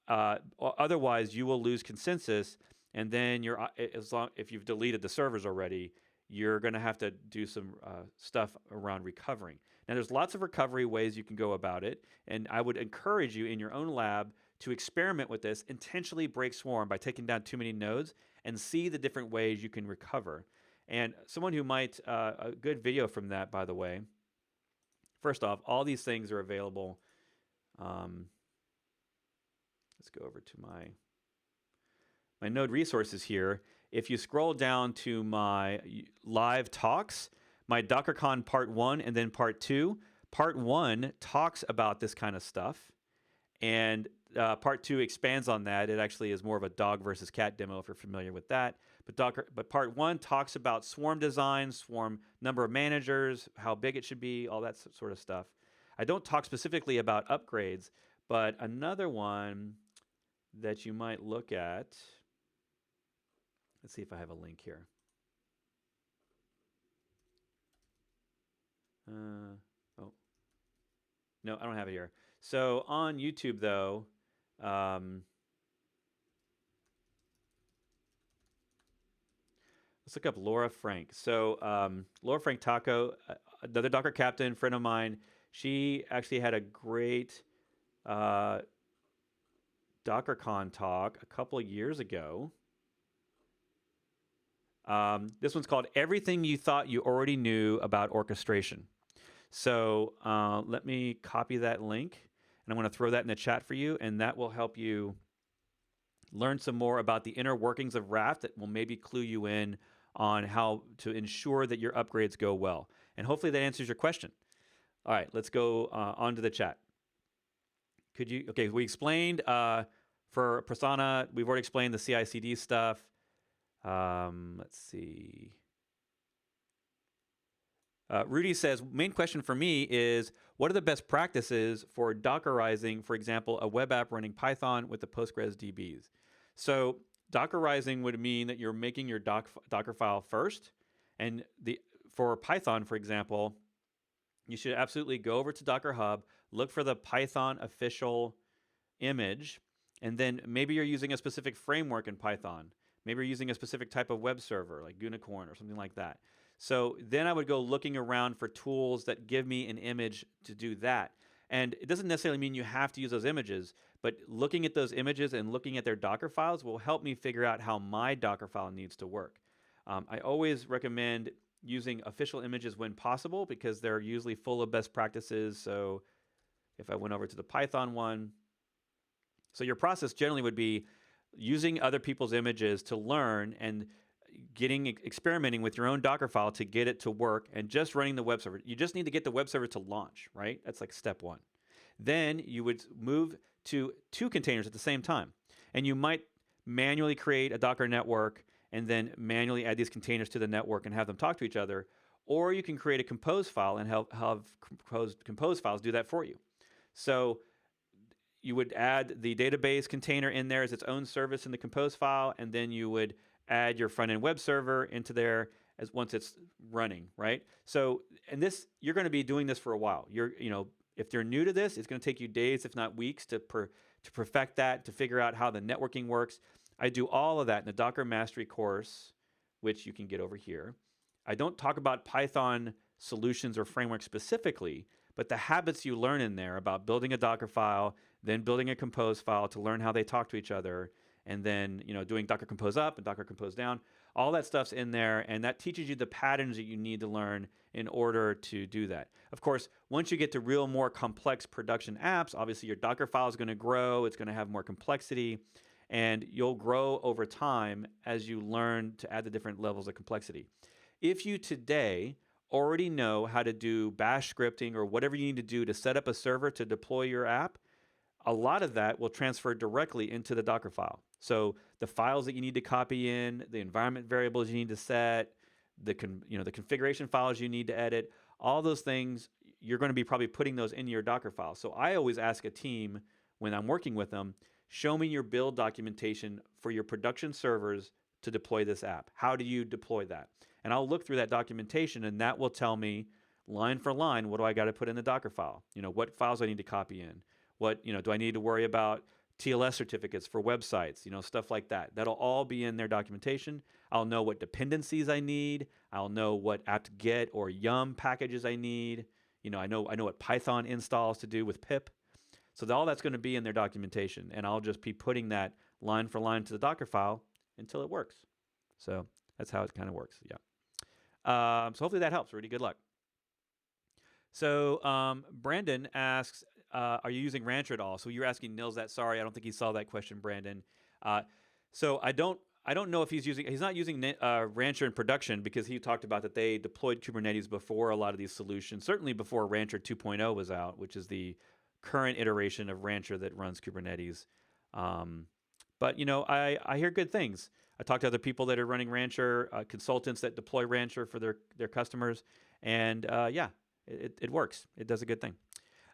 Otherwise, you will lose consensus, and then if you've deleted the servers already, you're going to have to do some stuff around recovering. Now, there's lots of recovery ways you can go about it, and I would encourage you in your own lab to experiment with this, intentionally break Swarm by taking down too many nodes and see the different ways you can recover. And someone who might, a good video from that, by the way. First off, all these things are available. Let's go over to my node resources here. If you scroll down to my live talks, my DockerCon part 1 and then part 2, part 1 talks about this kind of stuff, and part 2 expands on that. It actually is more of a dog versus cat demo if you're familiar with that. But part 1 talks about Swarm design, Swarm number of managers, how big it should be, all that sort of stuff. I don't talk specifically about upgrades, but another one that you might look at, let's see if I have a link here. Oh, no, I don't have it here. So on YouTube, though, let's look up Laura Frank. So Laura Frank Taco, another Docker captain, friend of mine, she actually had a great DockerCon talk a couple of years ago. This one's called Everything You Thought You Already Knew About Orchestration. So let me copy that link, and I'm going to throw that in the chat for you, and that will help you learn some more about the inner workings of Raft that will maybe clue you in on how to ensure that your upgrades go well. And hopefully that answers your question. All right, let's go on to the chat. Could you, okay, we explained for Prasanna, we've already explained the CI/CD stuff. Let's see. Rudy says, main question for me is, what are the best practices for Dockerizing, for example, a web app running Python with the Postgres DBs? So Dockerizing would mean that you're making your Docker file first. And for Python, for example, you should absolutely go over to Docker Hub, look for the Python official image, and then maybe you're using a specific framework in Python. Maybe you're using a specific type of web server, like Unicorn or something like that. So then I would go looking around for tools that give me an image to do that. And it doesn't necessarily mean you have to use those images, but looking at those images and looking at their Docker files will help me figure out how my Docker file needs to work. I always recommend using official images when possible because they're usually full of best practices. So if I went over to the Python one, so your process generally would be using other people's images to learn and experimenting with your own Docker file to get it to work and just running the web server. You just need to get the web server to launch, right? That's like step one. Then you would move to 2 containers at the same time. And you might manually create a Docker network and then manually add these containers to the network and have them talk to each other. Or you can create a compose file and have compose files do that for you. So you would add the database container in there as its own service in the compose file, and then you would add your front-end web server into there as once it's running, right? So, and this, you're going to be doing this for a while. If you're new to this, it's going to take you days, if not weeks, to perfect that, to figure out how the networking works. I do all of that in the Docker Mastery course, which you can get over here. I don't talk about Python solutions or frameworks specifically, but the habits you learn in there about building a Docker file, then building a compose file to learn how they talk to each other, and then doing Docker compose up and Docker compose down, all that stuff's in there, and that teaches you the patterns that you need to learn in order to do that. Of course, once you get to real more complex production apps, obviously your Docker file is going to grow, it's going to have more complexity, and you'll grow over time as you learn to add the different levels of complexity. If you today already know how to do bash scripting or whatever you need to do to set up a server to deploy your app, a lot of that will transfer directly into the Docker file. So the files that you need to copy in, the environment variables you need to set, the configuration files you need to edit, all those things, you're going to be probably putting those in your Docker file. So I always ask a team when I'm working with them, show me your build documentation for your production servers to deploy this app. How do you deploy that? And I'll look through that documentation, and that will tell me line for line, what do I got to put in the Docker file? What files do I need to copy in? What, do I need to worry about TLS certificates for websites, stuff like that. That'll all be in their documentation. I'll know what dependencies I need. I'll know what apt-get or yum packages I need. I know what Python installs to do with pip. So all that's going to be in their documentation, and I'll just be putting that line for line to the Docker file until it works. So that's how it kind of works. Yeah. So hopefully that helps. Rudy, good luck. So Brandon asks, are you using Rancher at all? So you're asking Nils that. Sorry, I don't think he saw that question, Brandon. So I don't know if he's not using Rancher in production, because he talked about that they deployed Kubernetes before a lot of these solutions, certainly before Rancher 2.0 was out, which is the current iteration of Rancher that runs Kubernetes. But, you know, I hear good things. I talked to other people that are running Rancher, consultants that deploy Rancher for their customers. And yeah, it works. It does a good thing.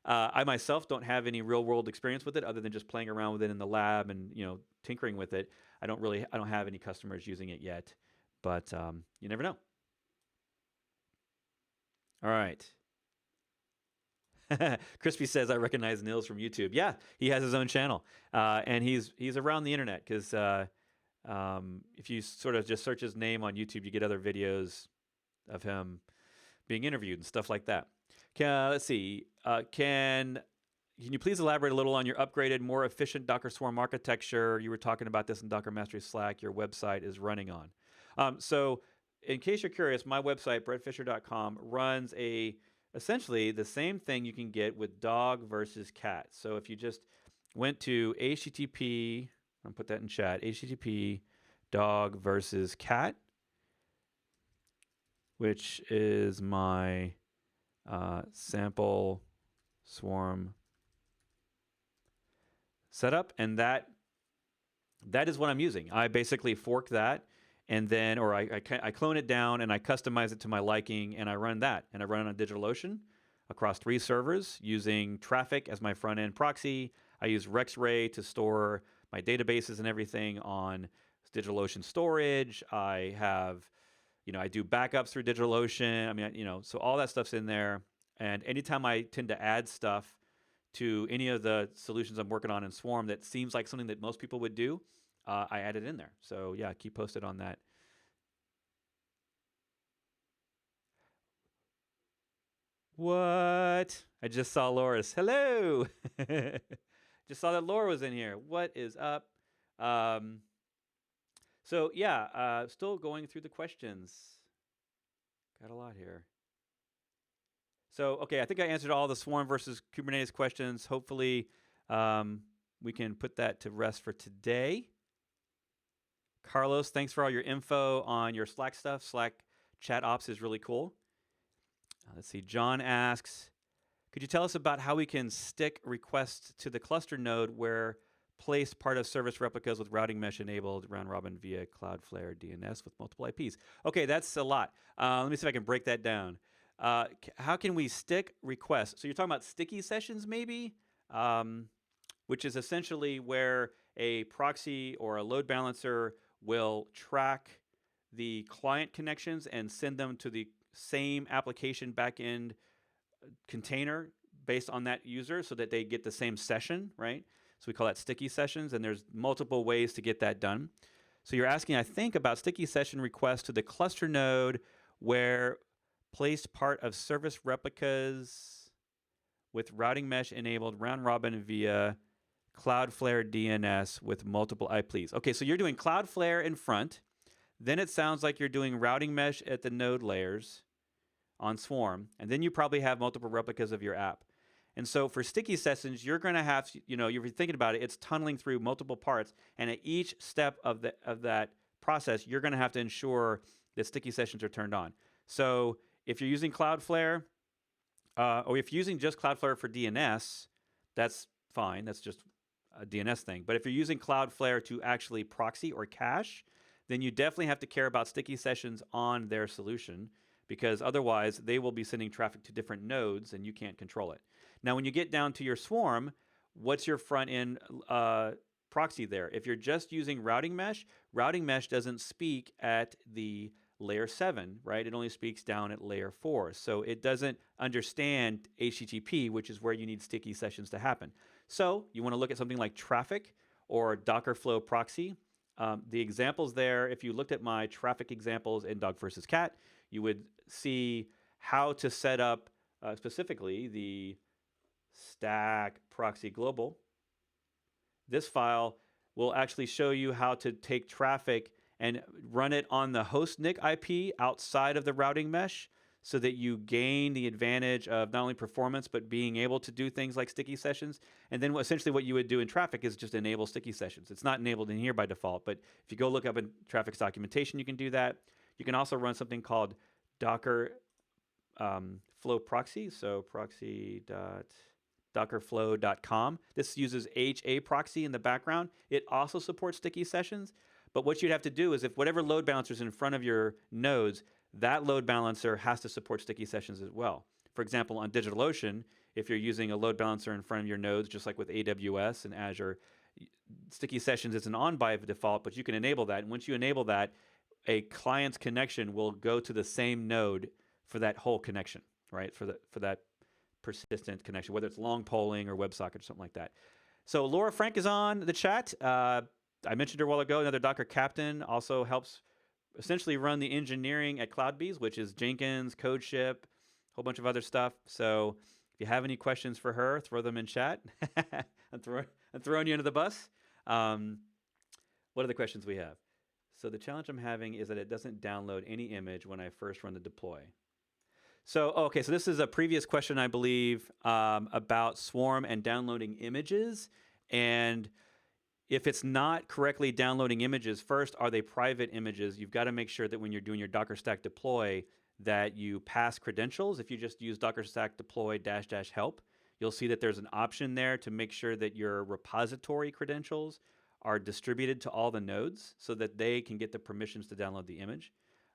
I myself don't have any real world experience with it other than just playing around with it in the lab and, you know, tinkering with it. I don't have any customers using it yet, but you never know. All right. Crispy says, I recognize Nils from YouTube. Yeah, he has his own channel. And he's around the internet, because if you sort of just search his name on YouTube, you get other videos of him being interviewed and stuff like that. Let's see. Can you please elaborate a little on your upgraded, more efficient Docker Swarm architecture? You were talking about this in Docker Mastery Slack your website is running on. So in case you're curious, my website, brettfisher.com, runs essentially the same thing you can get with dog versus cat. So if you just went to HTTP, I'll put that in chat, HTTP dog versus cat, which is my sample swarm setup, and that is what I'm using. I basically fork that, and then, or I clone it down and I customize it to my liking, and I run that, and I run it on DigitalOcean across 3 servers using traffic as my front end proxy. I use RexRay to store my databases and everything on DigitalOcean storage. I have, you know, I do backups through DigitalOcean. I mean, you know, so all that stuff's in there. And anytime I tend to add stuff to any of the solutions I'm working on in Swarm that seems like something that most people would do, I add it in there. So yeah, keep posted on that. What? I just saw Laura's. Hello. Just saw that Laura was in here. What is up? So yeah, still going through the questions. Got a lot here. So, okay, I think I answered all the Swarm versus Kubernetes questions. Hopefully, we can put that to rest for today. Carlos, thanks for all your info on your Slack stuff. Slack chat ops is really cool. Let's see. John asks, could you tell us about how we can stick requests to the cluster node where place part of service replicas with routing mesh enabled round robin via Cloudflare DNS with multiple IPs? Okay, that's a lot. Let me see if I can break that down. How can we stick requests? So you're talking about sticky sessions maybe, which is essentially where a proxy or a load balancer will track the client connections and send them to the same application backend container based on that user so that they get the same session, right? So we call that sticky sessions, and there's multiple ways to get that done. So you're asking, I think, about sticky session requests to the cluster node where placed part of service replicas with routing mesh enabled round robin via Cloudflare DNS with multiple IPs. Okay, so you're doing Cloudflare in front. Then it sounds like you're doing routing mesh at the node layers on Swarm. And then you probably have multiple replicas of your app. And so for sticky sessions, you're going to have, you know, if you're thinking about it, it's tunneling through multiple parts. And at each step of that process, you're going to have to ensure that sticky sessions are turned on. So if you're using Cloudflare, or if you're using just Cloudflare for DNS, that's fine. That's just a DNS thing. But if you're using Cloudflare to actually proxy or cache, then you definitely have to care about sticky sessions on their solution, because otherwise they will be sending traffic to different nodes and you can't control it. Now, when you get down to your Swarm, what's your front end proxy there? If you're just using routing mesh doesn't speak at the layer 7, right? It only speaks down at layer 4. So it doesn't understand HTTP, which is where you need sticky sessions to happen. So you want to look at something like Traffic or Docker Flow Proxy. The examples there, if you looked at my traffic examples in Dog versus Cat, you would see how to set up specifically the stack proxy global, this file will actually show you how to take traffic and run it on the host NIC IP outside of the routing mesh so that you gain the advantage of not only performance, but being able to do things like sticky sessions. And then essentially what you would do in traffic is just enable sticky sessions. It's not enabled in here by default, but if you go look up in traffic's documentation, you can do that. You can also run something called Docker flow proxy. So proxy.dockerflow.com. This uses HA proxy in the background. It also supports sticky sessions. But what you'd have to do is if whatever load balancer is in front of your nodes, that load balancer has to support sticky sessions as well. For example, on DigitalOcean, if you're using a load balancer in front of your nodes, just like with AWS and Azure, sticky sessions isn't on by default, but you can enable that. And once you enable that, a client's connection will go to the same node for that whole connection, right? For that persistent connection, whether it's long polling or WebSocket or something like that. So Laura Frank is on the chat. I mentioned her a while ago. Another Docker captain also helps essentially run the engineering at CloudBees, which is Jenkins, CodeShip, a whole bunch of other stuff. So if you have any questions for her, throw them in chat. I'm throwing you under the bus. What are the questions we have? So the challenge I'm having is that it doesn't download any image when I first run the deploy. So, okay, so this is a previous question, I believe, about Swarm and downloading images. And if it's not correctly downloading images, first, are they private images? You've got to make sure that when you're doing your Docker Stack deploy that you pass credentials. If you just use Docker Stack deploy -- help, you'll see that there's an option there to make sure that your repository credentials are distributed to all the nodes so that they can get the permissions to download the image.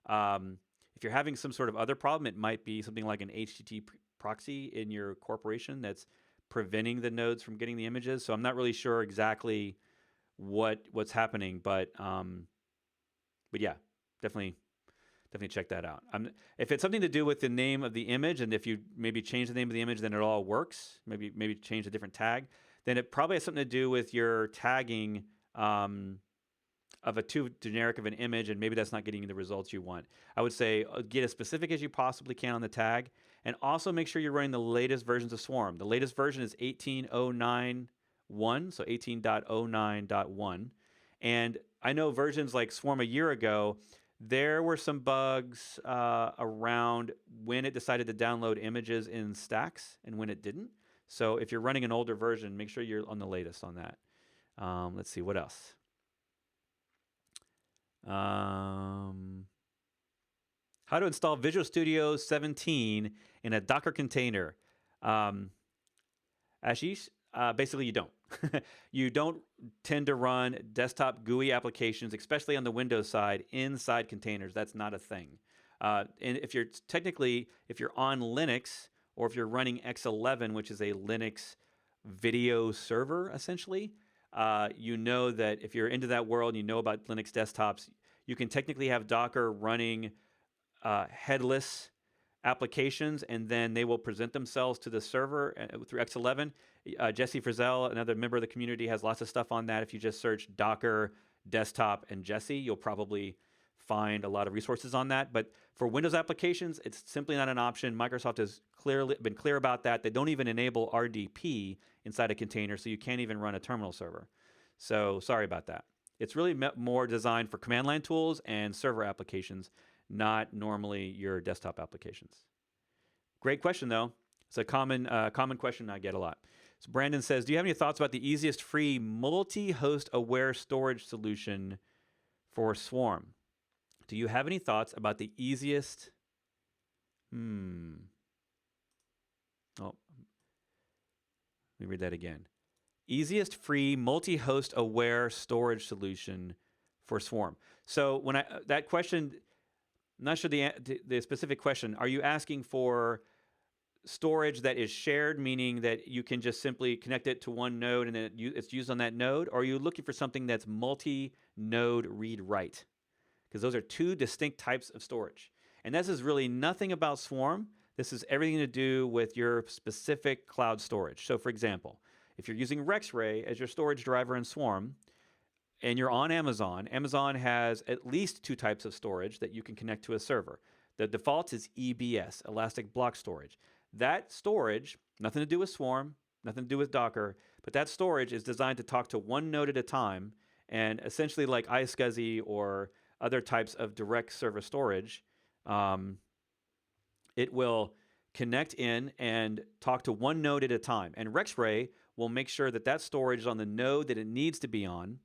If you're having some sort of other problem, it might be something like an HTTP proxy in your corporation that's preventing the nodes from getting the images. So I'm not really sure exactly what's happening, but yeah, definitely check that out. If it's something to do with the name of the image, and if you maybe change the name of the image, then it all works. Maybe change a different tag. Then it probably has something to do with your tagging of a too generic of an image, and maybe that's not getting you the results you want. I would say get as specific as you possibly can on the tag, and also make sure you're running the latest versions of Swarm. The latest version is 18.09.1, so 18.09.1. And I know versions like Swarm a year ago, there were some bugs around when it decided to download images in stacks and when it didn't. So if you're running an older version, make sure you're on the latest on that. Let's see, what else? How to install Visual Studio 17 in a Docker container. Ashish, basically you don't. You don't tend to run desktop GUI applications, especially on the Windows side, inside containers. That's not a thing. And if you're on Linux, or if you're running X11, which is a Linux video server, essentially, you know that if you're into that world, you know about Linux desktops, you can technically have Docker running headless applications, and then they will present themselves to the server through X11. Jesse Frizzell, another member of the community, has lots of stuff on that. If you just search Docker, desktop, and Jesse, you'll probably find a lot of resources on that. But for Windows applications, it's simply not an option. Microsoft has been clear about that. They don't even enable RDP inside a container, so you can't even run a terminal server. So sorry about that. It's really more designed for command line tools and server applications, not normally your desktop applications. Great question, though. It's a common question I get a lot. So Brandon says, do you have any thoughts about the easiest free multi-host aware storage solution for Swarm? Do you have any thoughts about the easiest? Oh, let me read that again. Easiest free multi-host aware storage solution for Swarm. So when that question, I'm not sure the specific question. Are you asking for storage that is shared, meaning that you can just simply connect it to one node and then it's used on that node? Or are you looking for something that's multi-node read-write? Because those are two distinct types of storage. And this is really nothing about Swarm. This is everything to do with your specific cloud storage. So for example, if you're using RexRay as your storage driver in Swarm, and you're on Amazon, Amazon has at least two types of storage that you can connect to a server. The default is EBS, Elastic Block Storage. That storage, nothing to do with Swarm, nothing to do with Docker, but that storage is designed to talk to one node at a time, and essentially like iSCSI or other types of direct server storage, it will connect in and talk to one node at a time. And RexRay will make sure that that storage is on the node that it needs to be on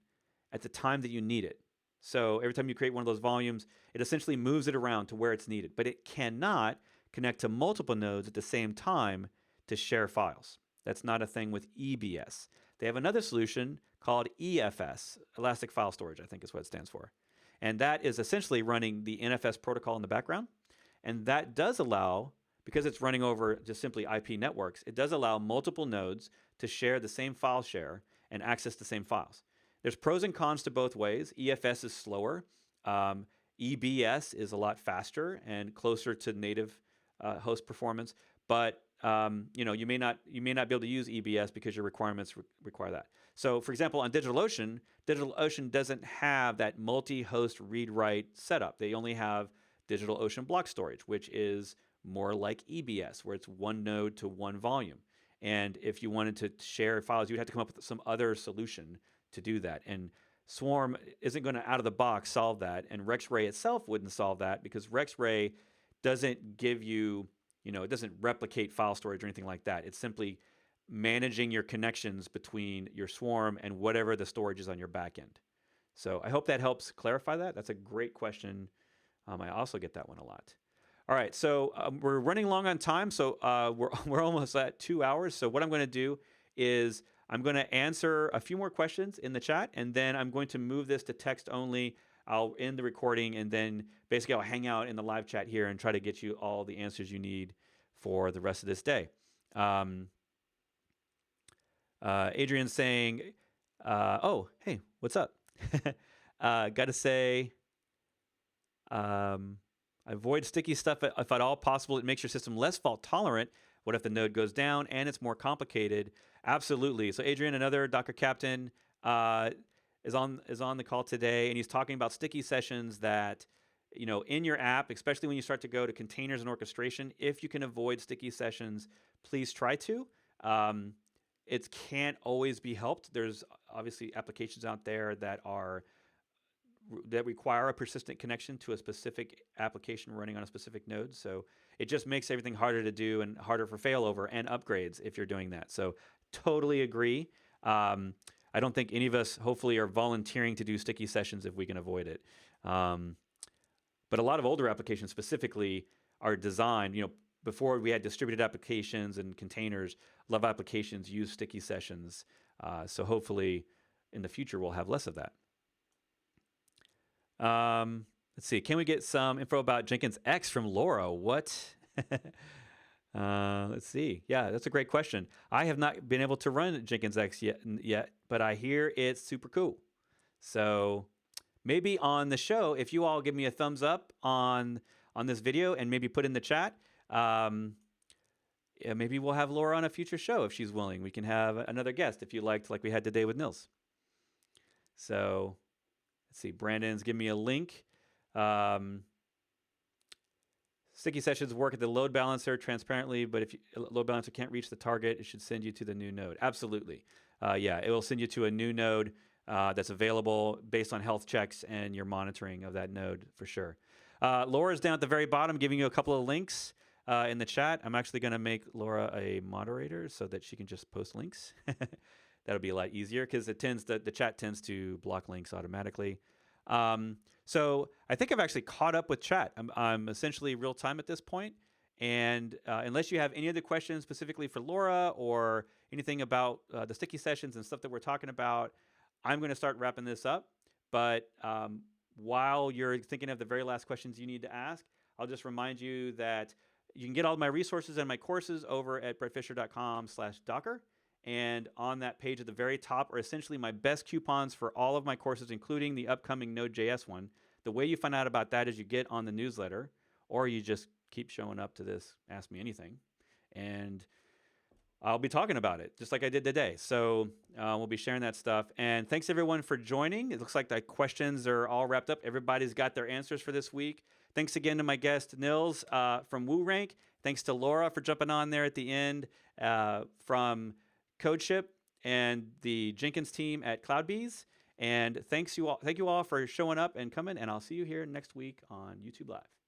at the time that you need it. So every time you create one of those volumes, it essentially moves it around to where it's needed. But it cannot connect to multiple nodes at the same time to share files. That's not a thing with EBS. They have another solution called EFS, Elastic File Storage, I think is what it stands for. And that is essentially running the NFS protocol in the background. And that does allow, because it's running over just simply IP networks, it does allow multiple nodes to share the same file share and access the same files. There's pros and cons to both ways. EFS is slower. EBS is a lot faster and closer to native host performance. But you may not be able to use EBS because your requirements require that. So, for example, on DigitalOcean, DigitalOcean doesn't have that multi-host read-write setup. They only have DigitalOcean block storage, which is more like EBS, where it's one node to one volume. And if you wanted to share files, you'd have to come up with some other solution to do that. And Swarm isn't going to out of the box solve that, and RexRay itself wouldn't solve that because RexRay doesn't give you, it doesn't replicate file storage or anything like that. It's simply managing your connections between your Swarm and whatever the storage is on your back end. So I hope that helps clarify that. That's a great question. I also get that one a lot. All right, so we're running long on time, so we're almost at 2 hours. So what I'm going to do is I'm going to answer a few more questions in the chat, and then I'm going to move this to text only. I'll end the recording, and then basically I'll hang out in the live chat here and try to get you all the answers you need for the rest of this day. Adrian's saying, oh, hey, what's up? Got to say, avoid sticky stuff if at all possible. It makes your system less fault tolerant. What if the node goes down and it's more complicated? Absolutely. So Adrian, another Docker captain, is on the call today, and he's talking about sticky sessions that, in your app, especially when you start to go to containers and orchestration, if you can avoid sticky sessions, please try to. It can't always be helped. There's obviously applications out there that require a persistent connection to a specific application running on a specific node. So it just makes everything harder to do and harder for failover and upgrades if you're doing that. So totally agree. I don't think any of us hopefully are volunteering to do sticky sessions if we can avoid it. But a lot of older applications specifically are designed, before we had distributed applications and containers, a lot of applications use sticky sessions. So hopefully in the future we'll have less of that. Let's see. Can we get some info about Jenkins X from Laura? What? Let's see. Yeah, that's a great question. I have not been able to run Jenkins X yet, but I hear it's super cool. So maybe on the show, if you all give me a thumbs up on this video and maybe put in the chat, maybe we'll have Laura on a future show if she's willing. We can have another guest if you liked, like we had today with Nils. So let's see. Brandon's giving me a link. Sticky sessions work at the load balancer transparently, but if load balancer can't reach the target, it should send you to the new node. Absolutely. Yeah, it will send you to a new node that's available based on health checks and your monitoring of that node for sure. Laura's down at the very bottom giving you a couple of links in the chat. I'm actually going to make Laura a moderator so that she can just post links. That'll be a lot easier because the chat tends to block links automatically. So I think I've actually caught up with chat. I'm essentially real time at this point. And unless you have any other questions specifically for Laura or anything about the sticky sessions and stuff that we're talking about, I'm going to start wrapping this up. But while you're thinking of the very last questions you need to ask, I'll just remind you that you can get all my resources and my courses over at brettfisher.com/Docker. And on that page at the very top are essentially my best coupons for all of my courses, including the upcoming Node.js one. The way you find out about that is you get on the newsletter, or you just keep showing up to this Ask Me Anything. And I'll be talking about it, just like I did today. So we'll be sharing that stuff. And thanks, everyone, for joining. It looks like the questions are all wrapped up. Everybody's got their answers for this week. Thanks again to my guest, Nils from WooRank. Thanks to Laura for jumping on there at the end from CodeShip and the Jenkins team at CloudBees. And thank you all for showing up and coming. And I'll see you here next week on YouTube Live.